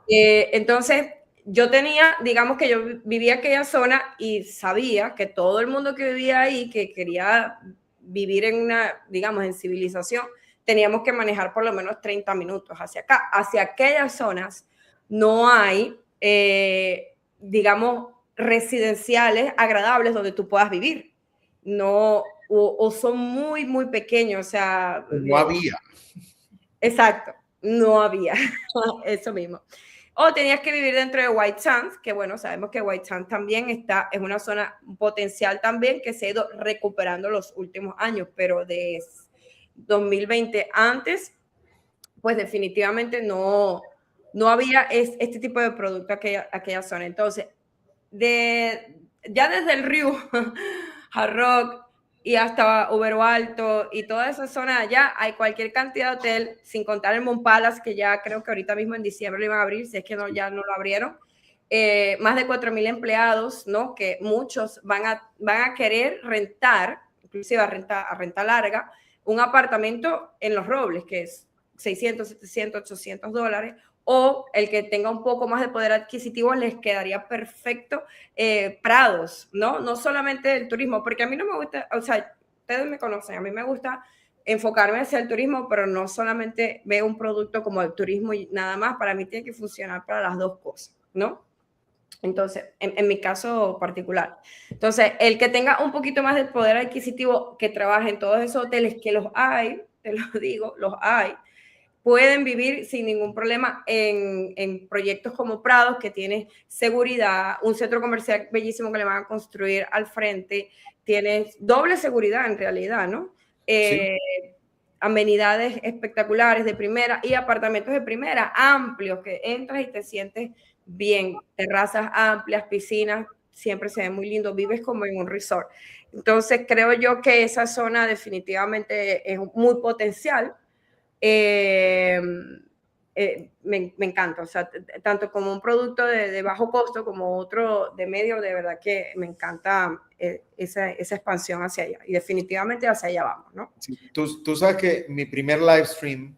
Entonces, yo tenía, digamos que yo vivía aquella zona y sabía que todo el mundo que vivía ahí, que quería vivir en una, digamos, en civilización, teníamos que manejar por lo menos 30 minutos hacia acá. Hacia aquellas zonas no hay, digamos, residenciales agradables donde tú puedas vivir. No, o son muy, muy pequeños, o sea... No había. Exacto, no había, eso mismo. O tenías que vivir dentro de White Sands, que bueno, sabemos que White Sands también es una zona potencial también que se ha ido recuperando los últimos años, pero de 2020 antes, pues definitivamente no había este tipo de producto aquella zona. Entonces, ya desde el río Hard Rock y hasta Ubero Alto y toda esa zona de allá hay cualquier cantidad de hotel, sin contar el Mon Palace, que ya creo que ahorita mismo en diciembre lo iban a abrir, si es que ya no lo abrieron. Más de 4,000 empleados, ¿no? Que muchos van a querer rentar, inclusive a renta larga, un apartamento en Los Robles, que es 600, 700, 800 dólares, o el que tenga un poco más de poder adquisitivo les quedaría perfecto prados, ¿no? No solamente el turismo, porque a mí no me gusta, o sea, ustedes me conocen, a mí me gusta enfocarme hacia el turismo, pero no solamente veo un producto como el turismo y nada más, para mí tiene que funcionar para las dos cosas, ¿no? Entonces, en mi caso particular. Entonces, el que tenga un poquito más de poder adquisitivo, que trabaje en todos esos hoteles, que los hay, te lo digo, los hay, pueden vivir sin ningún problema en proyectos como Prados, que tiene seguridad, un centro comercial bellísimo que le van a construir al frente, tiene doble seguridad en realidad, ¿no? Sí. Amenidades espectaculares de primera y apartamentos de primera, amplios, que entras y te sientes bien, terrazas amplias, piscinas, siempre se ve muy lindo, vives como en un resort. Entonces creo yo que esa zona definitivamente es muy potencial. eh, me encanta, o sea, tanto como un producto de bajo costo como otro de medio, de verdad que me encanta esa expansión hacia allá y definitivamente hacia allá vamos, ¿no? Sí. Tú sabes que mi primer live stream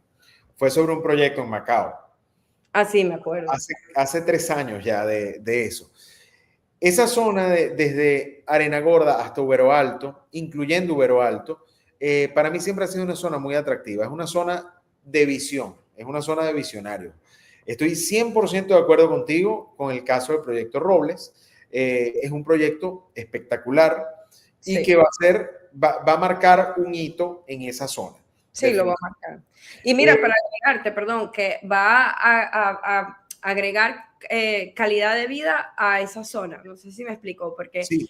fue sobre un proyecto en Macao. Ah, sí, me acuerdo. Hace 3 años ya de eso. Esa zona desde Arena Gorda hasta Ubero Alto, incluyendo Ubero Alto, para mí siempre ha sido una zona muy atractiva. Es una zona de visión, es una zona de visionario. Estoy 100% de acuerdo contigo con el caso del proyecto Robles. Es un proyecto espectacular y Sí. que va a marcar un hito en esa zona. Sí, lo va a marcar. Y mira, para agregarte, perdón, que va a agregar calidad de vida a esa zona. No sé si me explico, porque sí,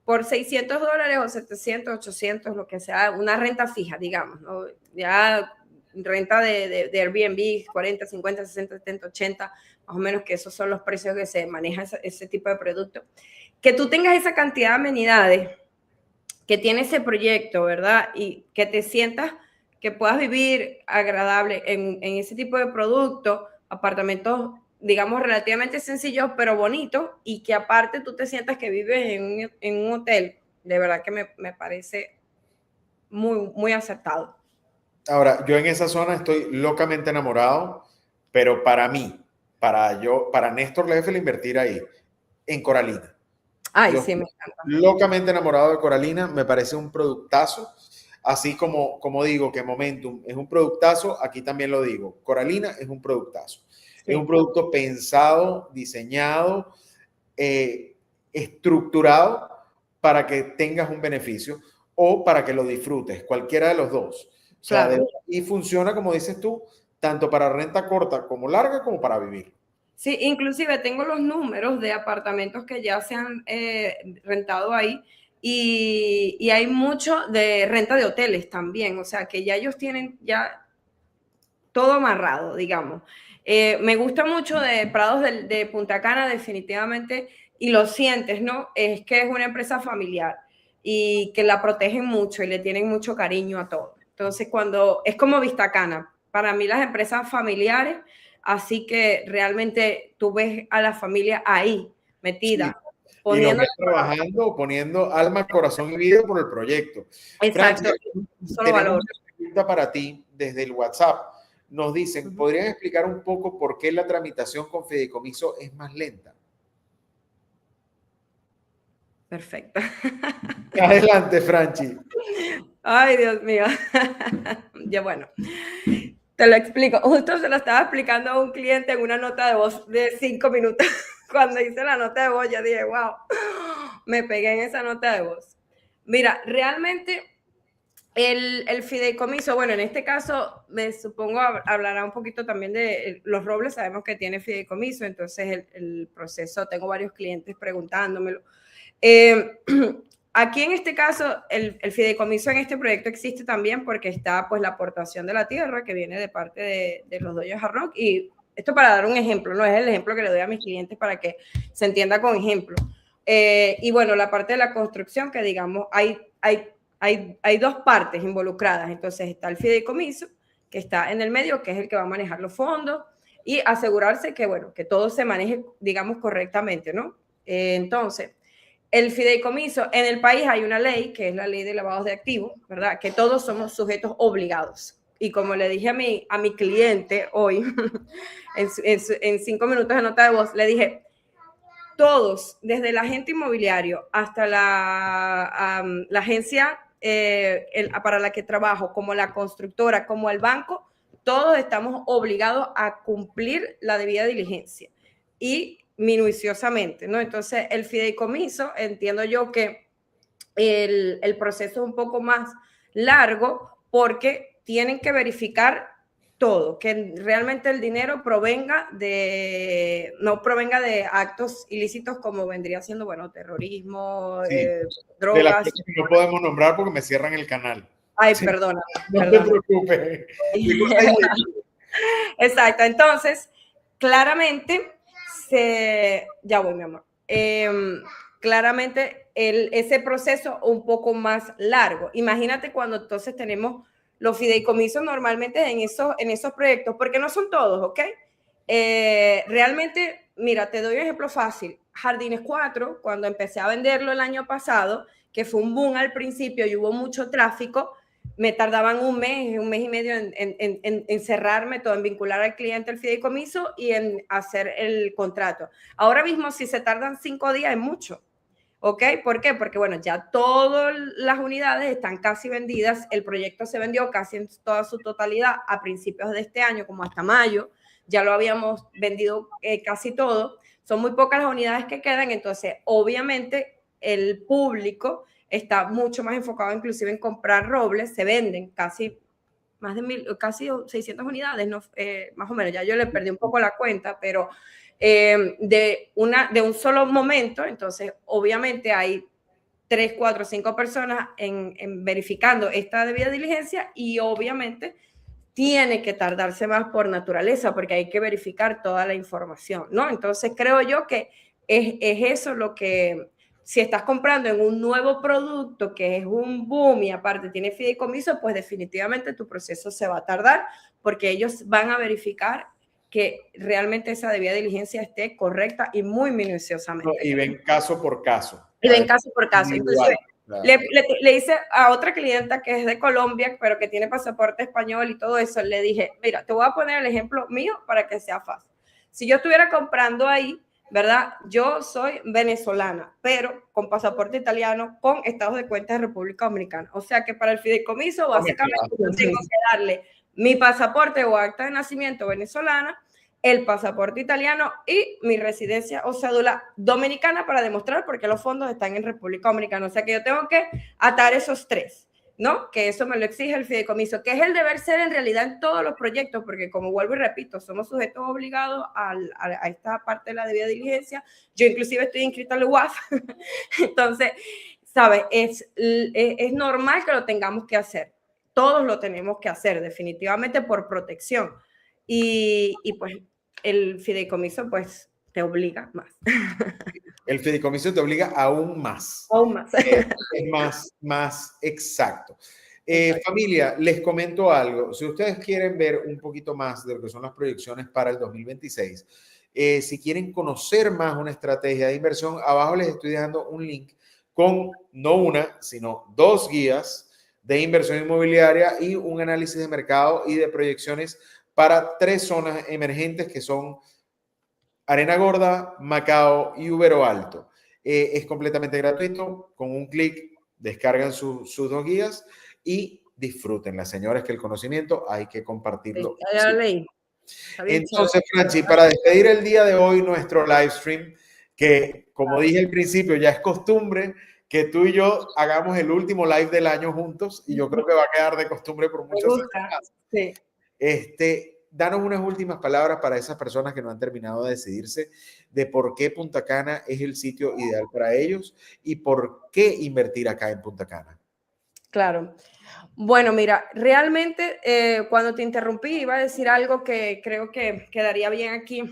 por $600 o 700, 800, lo que sea, una renta fija, digamos, ¿no? Ya renta de Airbnb, 40, 50, 60, 70, 80, más o menos, que esos son los precios que se maneja ese tipo de producto. Que tú tengas esa cantidad de amenidades que tiene ese proyecto, ¿verdad? Y que te sientas que puedas vivir agradable en ese tipo de producto, apartamentos, digamos, relativamente sencillos, pero bonitos, y que aparte tú te sientas que vives en un hotel, de verdad que me parece muy, muy acertado. ahora, yo en esa zona estoy locamente enamorado, pero para mí, para Néstor Leffel invertir ahí, en Coralina. Ay, Yo sí, me estoy encanta. locamente enamorado de Coralina, me parece un productazo, así como digo que Momentum es un productazo, aquí también lo digo, Coralina es un productazo. Es un Sí. producto pensado, diseñado, estructurado para que tengas un beneficio o para que lo disfrutes, cualquiera de los dos. O sea, Claro. y funciona, como dices tú, tanto para renta corta como larga, como para vivir. Sí, inclusive tengo los números de apartamentos que ya se han rentado ahí y hay mucho de renta de hoteles también, o sea que ya ellos tienen ya todo amarrado, digamos. Me gusta mucho de Prados de Punta Cana, definitivamente, y lo sientes, ¿no? Es que es una empresa familiar y que la protegen mucho y le tienen mucho cariño a todo. Entonces, cuando es como Vista Cana, para mí las empresas familiares, así que realmente tú ves a la familia ahí, Sí. metida, Y los poniendo... ves trabajando, poniendo alma, corazón y vida por el proyecto. Exacto, Francis, solo tenemos valor. una pregunta para ti desde el WhatsApp. Nos dicen, ¿podrían explicar un poco por qué la tramitación con fideicomiso es más lenta? Perfecto. Adelante, Franchi. Ay, Dios mío. Ya bueno, te lo explico. Justo se lo estaba explicando a un cliente en una nota de voz de 5 minutos. Cuando hice la nota de voz, ya dije, wow, me pegué en esa nota de voz. Mira, realmente el fideicomiso, bueno, en este caso me supongo hablará un poquito también de los Robles, sabemos que tiene fideicomiso, entonces el proceso, tengo varios clientes preguntándomelo. Aquí en este caso, el fideicomiso en este proyecto existe también porque está pues la aportación de la tierra que viene de parte de los dueños de Hard Rock, y esto para dar un ejemplo, no es el ejemplo que le doy a mis clientes para que se entienda con ejemplo. Y bueno, la parte de la construcción, que digamos, hay dos partes involucradas, entonces está el fideicomiso, que está en el medio, que es el que va a manejar los fondos, y asegurarse que, bueno, que todo se maneje, digamos, correctamente, ¿no? Entonces, el fideicomiso, en el país hay una ley, que es la ley de lavados de activos, ¿verdad? Que todos somos sujetos obligados. Y como le dije a mi cliente hoy, en 5 minutos de nota de voz, le dije, todos, desde el agente inmobiliario hasta la agencia para la que trabajo, como la constructora, como el banco, todos estamos obligados a cumplir la debida diligencia y minuciosamente, ¿no? Entonces, el fideicomiso, entiendo yo que el proceso es un poco más largo porque tienen que verificar todo, que realmente el dinero no provenga de actos ilícitos como vendría siendo, bueno, terrorismo, Sí, de las drogas. cosas que no podemos nombrar porque me cierran el canal. Ay, Sí, perdona. no te preocupes. Exacto, entonces, claramente, ya voy, mi amor. Claramente, ese proceso un poco más largo. Imagínate cuando entonces tenemos los fideicomisos normalmente en esos proyectos, porque no son todos, ¿ok? Realmente, mira, te doy un ejemplo fácil. Jardines 4, cuando empecé a venderlo el año pasado, que fue un boom al principio y hubo mucho tráfico, me tardaban un mes y medio en cerrarme todo, en vincular al cliente el fideicomiso y en hacer el contrato. Ahora mismo, si se tardan 5 días, es mucho. ¿Ok? ¿Por qué? Porque, bueno, ya todas las unidades están casi vendidas. El proyecto se vendió casi en toda su totalidad a principios de este año, como hasta mayo. Ya lo habíamos vendido casi todo. Son muy pocas las unidades que quedan. Entonces, obviamente, el público está mucho más enfocado inclusive en comprar robles. Se venden casi más de casi 600 unidades, ¿no? Más o menos. Ya yo le perdí un poco la cuenta, pero de un solo momento. Entonces, obviamente hay 3, 4, 5 personas en verificando esta debida diligencia y obviamente tiene que tardarse más por naturaleza porque hay que verificar toda la información, ¿no? Entonces, creo yo que es eso lo que, si estás comprando en un nuevo producto que es un boom y aparte tiene fideicomiso, pues definitivamente tu proceso se va a tardar porque ellos van a verificar que realmente esa debida diligencia esté correcta y muy minuciosamente. Y ven caso por caso. Y ven caso por caso. Inclusive, claro. le hice a otra clienta que es de Colombia, pero que tiene pasaporte español y todo eso, le dije, mira, te voy a poner el ejemplo mío para que sea fácil. Si yo estuviera comprando ahí, ¿verdad? Yo soy venezolana, pero con pasaporte italiano, con estados de cuenta de República Dominicana. O sea que para el fideicomiso, básicamente, yo tengo que darle mi pasaporte o acta de nacimiento venezolana, el pasaporte italiano y mi residencia o cédula dominicana para demostrar por qué los fondos están en República Dominicana. O sea que yo tengo que atar esos 3, ¿no? Que eso me lo exige el fideicomiso, que es el deber ser en realidad en todos los proyectos, porque como vuelvo y repito, somos sujetos obligados a esta parte de la debida diligencia. Yo inclusive estoy inscrita al UAF, entonces, ¿sabes? Es normal que lo tengamos que hacer. Todos lo tenemos que hacer, definitivamente por protección. Y pues el fideicomiso pues te obliga más. El fideicomiso te obliga aún más. Aún más. Es más exacto. Familia, les comento algo. Si ustedes quieren ver un poquito más de lo que son las proyecciones para el 2026, si quieren conocer más una estrategia de inversión, abajo les estoy dejando un link con no una, sino 2 guías de inversión inmobiliaria y un análisis de mercado y de proyecciones para 3 zonas emergentes que son Arena Gorda, Macao y Ubero Alto. Es completamente gratuito. Con un clic descargan sus 2 guías y disfrútenla, señores, que el conocimiento hay que compartirlo. Sí, ya lo leí. Entonces, Franchi, para despedir el día de hoy nuestro live stream, que como dije al principio, ya es costumbre que tú y yo hagamos el último live del año juntos y yo creo que va a quedar de costumbre por muchos años más. Sí. Danos unas últimas palabras para esas personas que no han terminado de decidirse de por qué Punta Cana es el sitio ideal para ellos y por qué invertir acá en Punta Cana. Claro. Bueno, mira, realmente cuando te interrumpí iba a decir algo que creo que quedaría bien aquí.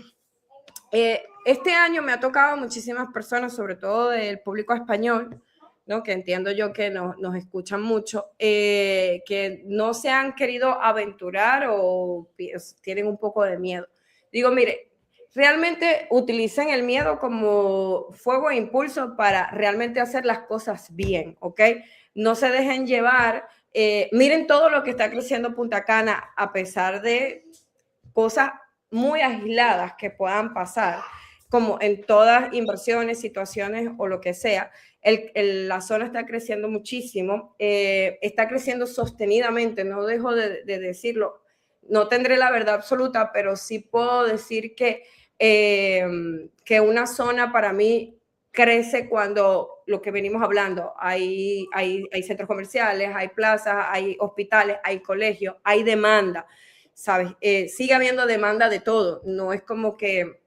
Este año me ha tocado muchísimas personas, sobre todo del público español, ¿no? Que entiendo yo que nos escuchan mucho, que no se han querido aventurar o tienen un poco de miedo. Digo, mire, realmente utilicen el miedo como fuego e impulso para realmente hacer las cosas bien, ¿ok? No se dejen llevar. Miren todo lo que está creciendo Punta Cana a pesar de cosas muy aisladas que puedan pasar, como en todas inversiones, situaciones o lo que sea. la zona está creciendo muchísimo, está creciendo sostenidamente, no dejo de decirlo. No tendré la verdad absoluta, pero sí puedo decir que una zona para mí crece cuando lo que venimos hablando, hay centros comerciales, hay plazas, hay hospitales, hay colegios, hay demanda, ¿sabes? Sigue habiendo demanda de todo, no es como que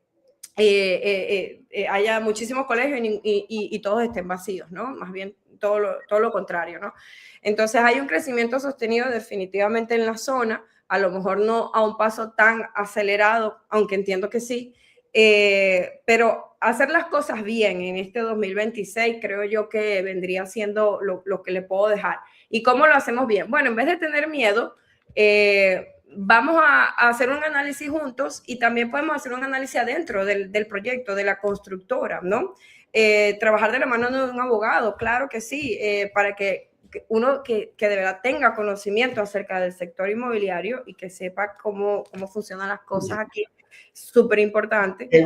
haya muchísimos colegios y todos estén vacíos, ¿no? Más bien todo lo contrario, ¿no? Entonces hay un crecimiento sostenido definitivamente en la zona, a lo mejor no a un paso tan acelerado, aunque entiendo que sí, pero hacer las cosas bien en este 2026 creo yo que vendría siendo lo que le puedo dejar. ¿Y cómo lo hacemos bien? Bueno, en vez de tener miedo, vamos a hacer un análisis juntos y también podemos hacer un análisis adentro del proyecto, de la constructora, ¿no? Trabajar de la mano de un abogado, claro que sí, para que uno que de verdad tenga conocimiento acerca del sector inmobiliario y que sepa cómo funcionan las cosas aquí. Súper importante. Qué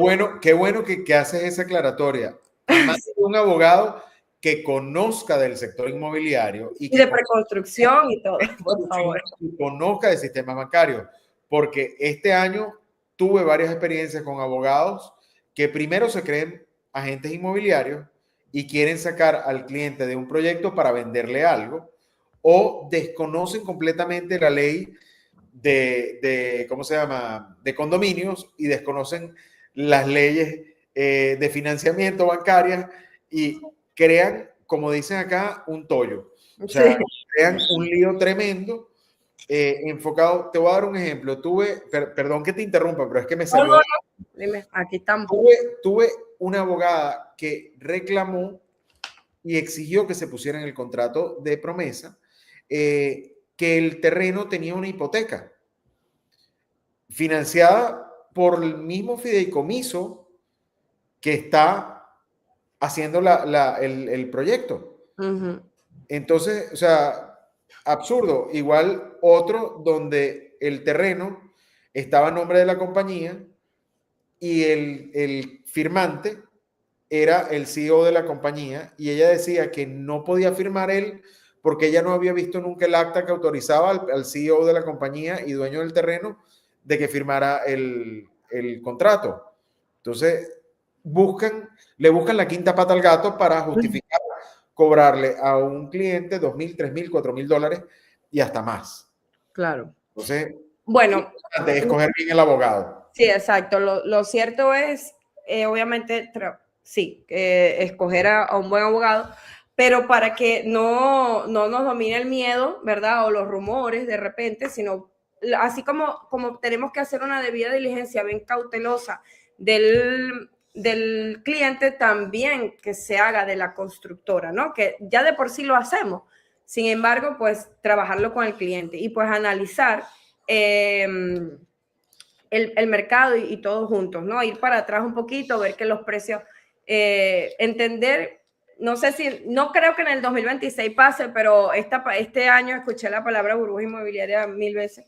bueno que haces esa aclaratoria. Más de un abogado que conozca del sector inmobiliario y de preconstrucción y todo, por favor. Y conozca de sistemas bancarios, porque este año tuve varias experiencias con abogados que primero se creen agentes inmobiliarios y quieren sacar al cliente de un proyecto para venderle algo, o desconocen completamente la ley ¿cómo se llama?, de condominios, y desconocen las leyes de financiamiento bancarias y crean, como dicen acá, un tollo. O sea, sí, crean un lío tremendo enfocado. Te voy a dar un ejemplo. Perdón que te interrumpa, pero es que me salió. No. Dime, aquí estamos. Tuve una abogada que reclamó y exigió que se pusiera en el contrato de promesa que el terreno tenía una hipoteca financiada por el mismo fideicomiso que está haciendo el proyecto. Entonces, o sea, absurdo. Igual otro donde el terreno estaba a nombre de la compañía y el firmante era el CEO de la compañía, y ella decía que no podía firmar él porque ella no había visto nunca el acta que autorizaba al CEO de la compañía y dueño del terreno de que firmara el contrato. Entonces, le buscan la quinta pata al gato para justificar cobrarle a un cliente $2,000, $3,000, $4,000 y hasta más. Claro. Entonces, bueno, de escoger bien el abogado. Sí, exacto. Lo cierto es, obviamente, sí, escoger a un buen abogado, pero para que no nos domine el miedo, ¿verdad? O los rumores de repente, sino así como tenemos que hacer una debida diligencia bien cautelosa del cliente, también que se haga de la constructora, ¿no? Que ya de por sí lo hacemos. Sin embargo, pues trabajarlo con el cliente y pues analizar el mercado y todos juntos, ¿no? Ir para atrás un poquito, ver que los precios, entender, no creo que en el 2026 pase, pero este año escuché la palabra burbuja inmobiliaria 1000 veces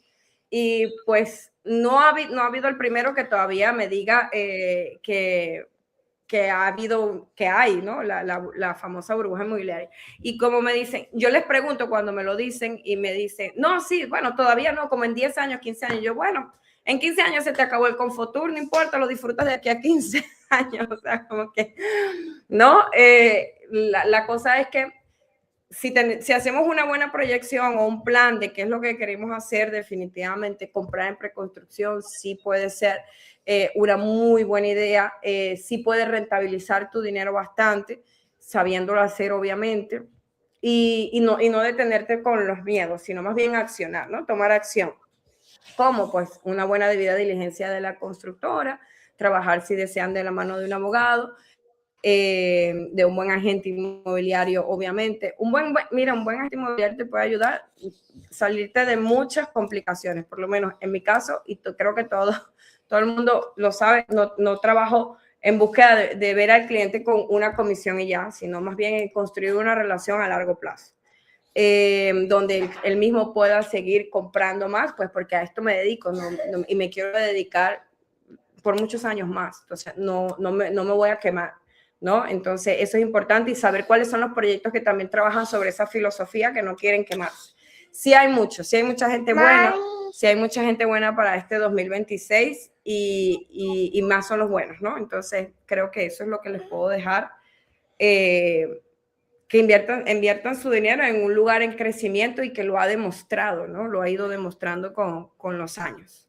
y pues no ha habido el primero que todavía me diga que hay, ¿no? La famosa burbuja inmobiliaria. Y como me dicen, yo les pregunto cuando me lo dicen y me dicen, no, sí, bueno, todavía no, como en 10 años, 15 años. Yo, bueno, en 15 años se te acabó el Confotur, no importa, lo disfrutas de aquí a 15 años. O sea, como que, ¿no? La cosa es que si hacemos una buena proyección o un plan de qué es lo que queremos hacer, definitivamente comprar en preconstrucción sí puede ser una muy buena idea, sí puede rentabilizar tu dinero bastante, sabiéndolo hacer obviamente, y no detenerte con los miedos, sino más bien accionar, ¿no? Tomar acción. ¿Cómo? Pues una buena debida diligencia de la constructora, trabajar si desean de la mano de un abogado, de un buen agente inmobiliario, obviamente. Un buen agente inmobiliario te puede ayudar a salirte de muchas complicaciones, por lo menos en mi caso, y creo que todo el mundo lo sabe, no trabajo en búsqueda de ver al cliente con una comisión y ya, sino más bien en construir una relación a largo plazo. Donde él mismo pueda seguir comprando más, pues porque a esto me dedico y me quiero dedicar por muchos años más. Entonces, no me voy a quemar. ¿no? Entonces, eso es importante y saber cuáles son los proyectos que también trabajan sobre esa filosofía que no quieren quemarse. Sí hay mucha gente buena, sí hay mucha gente buena para este 2026 y más son los buenos, ¿no? Entonces, creo que eso es lo que les puedo dejar. Que inviertan su dinero en un lugar en crecimiento y que lo ha demostrado, ¿no? Lo ha ido demostrando con los años.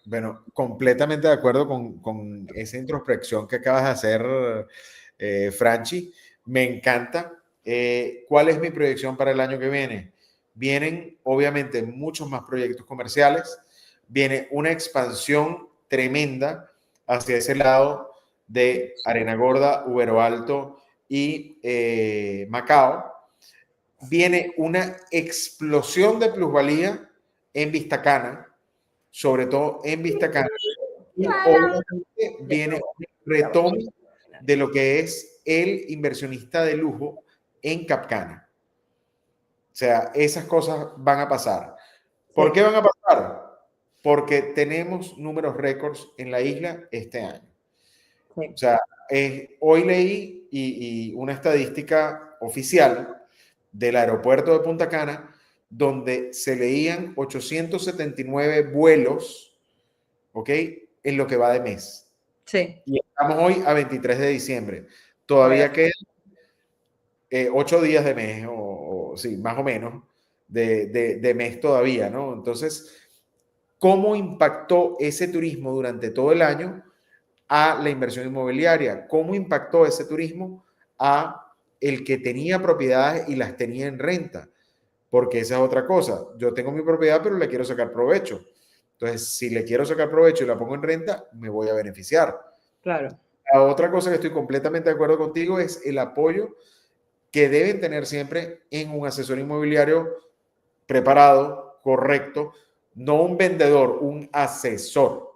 Bueno, completamente de acuerdo con esa introspección que acabas de hacer, Franchi. Me encanta. ¿Cuál es mi proyección para el año que viene? Vienen, obviamente, muchos más proyectos comerciales. Viene una expansión tremenda hacia ese lado de Arena Gorda, Ubero Alto y Macao. Viene una explosión de plusvalía en Vistacana, sobre todo en Vistacana, y obviamente viene un retome de lo que es el inversionista de lujo en Capcana. O sea, esas cosas van a pasar. ¿Por qué van a pasar? Porque tenemos números récords en la isla este año. O sea, hoy leí y una estadística oficial del aeropuerto de Punta Cana, donde se leían 879 vuelos, ¿ok? En lo que va de mes. Sí. Y estamos hoy a 23 de diciembre. Todavía quedan 8 días de mes, o sí, más o menos, de mes todavía, ¿no? Entonces, ¿cómo impactó ese turismo durante todo el año a la inversión inmobiliaria? ¿Cómo impactó ese turismo a el que tenía propiedades y las tenía en renta? Porque esa es otra cosa. Yo tengo mi propiedad, pero le quiero sacar provecho. Entonces, si le quiero sacar provecho y la pongo en renta, me voy a beneficiar. Claro. La otra cosa que estoy completamente de acuerdo contigo es el apoyo que deben tener siempre en un asesor inmobiliario preparado, correcto, no un vendedor, un asesor,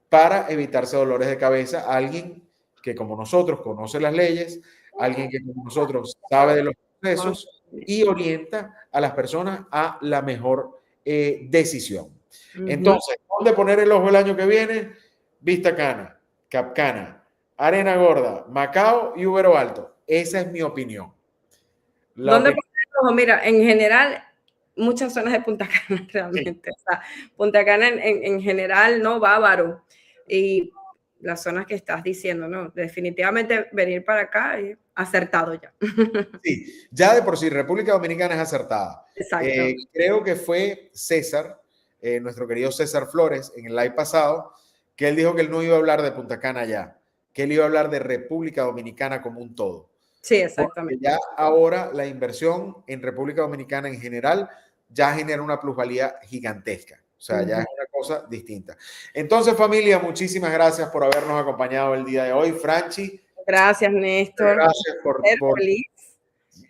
para evitarse dolores de cabeza. Alguien que como nosotros conoce las leyes, alguien que como nosotros sabe de los procesos y orienta a las personas a la mejor decisión. Entonces, ¿dónde poner el ojo el año que viene? Vistacana, Capcana, Arena Gorda, Macao y Ubero Alto. Esa es mi opinión. ¿Dónde poner el ojo? Mira, en general, muchas zonas de Punta Cana realmente. Sí. O sea, Punta Cana en general, ¿no? Bávaro. Y las zonas que estás diciendo, ¿no? Definitivamente venir para acá es acertado ya. Sí, ya de por sí, República Dominicana es acertada. Exacto. Creo que fue César, nuestro querido César Flores, en el live pasado, que él dijo que él no iba a hablar de Punta Cana ya, que él iba a hablar de República Dominicana como un todo. Sí, exactamente. Porque ya ahora la inversión en República Dominicana en general ya genera una plusvalía gigantesca. O sea, ya es una cosa distinta. Entonces, familia, muchísimas gracias por habernos acompañado el día de hoy. Franchi. Gracias, Néstor. Gracias por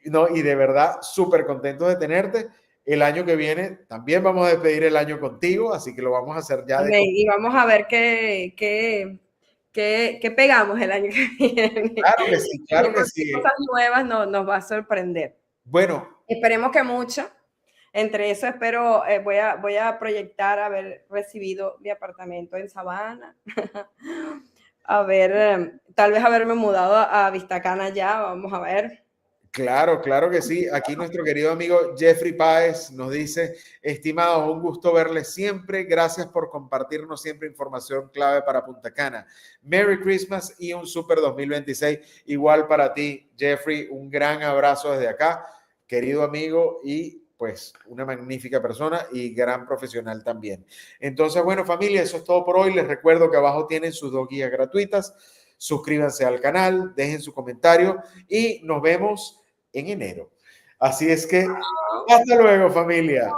no, y de verdad, súper contento de tenerte. El año que viene también vamos a despedir el año contigo, así que lo vamos a hacer ya. Y vamos a ver qué pegamos el año que viene. Claro que sí, claro que sí. Cosas nuevas nos va a sorprender. Bueno. Esperemos que mucho. Entre eso espero, voy a proyectar haber recibido mi apartamento en Sabana. Tal vez haberme mudado a Vistacana ya, vamos a ver. Claro, claro que sí. Aquí nuestro querido amigo Jeffrey Páez nos dice: estimados, un gusto verles siempre. Gracias por compartirnos siempre información clave para Punta Cana. Merry Christmas y un super 2026. Igual para ti, Jeffrey. Un gran abrazo desde acá, querido amigo, y pues una magnífica persona y gran profesional también. Entonces, bueno, familia, eso es todo por hoy. Les recuerdo que abajo tienen sus 2 guías gratuitas. Suscríbanse al canal, dejen su comentario y nos vemos en enero. Así es que hasta luego, familia.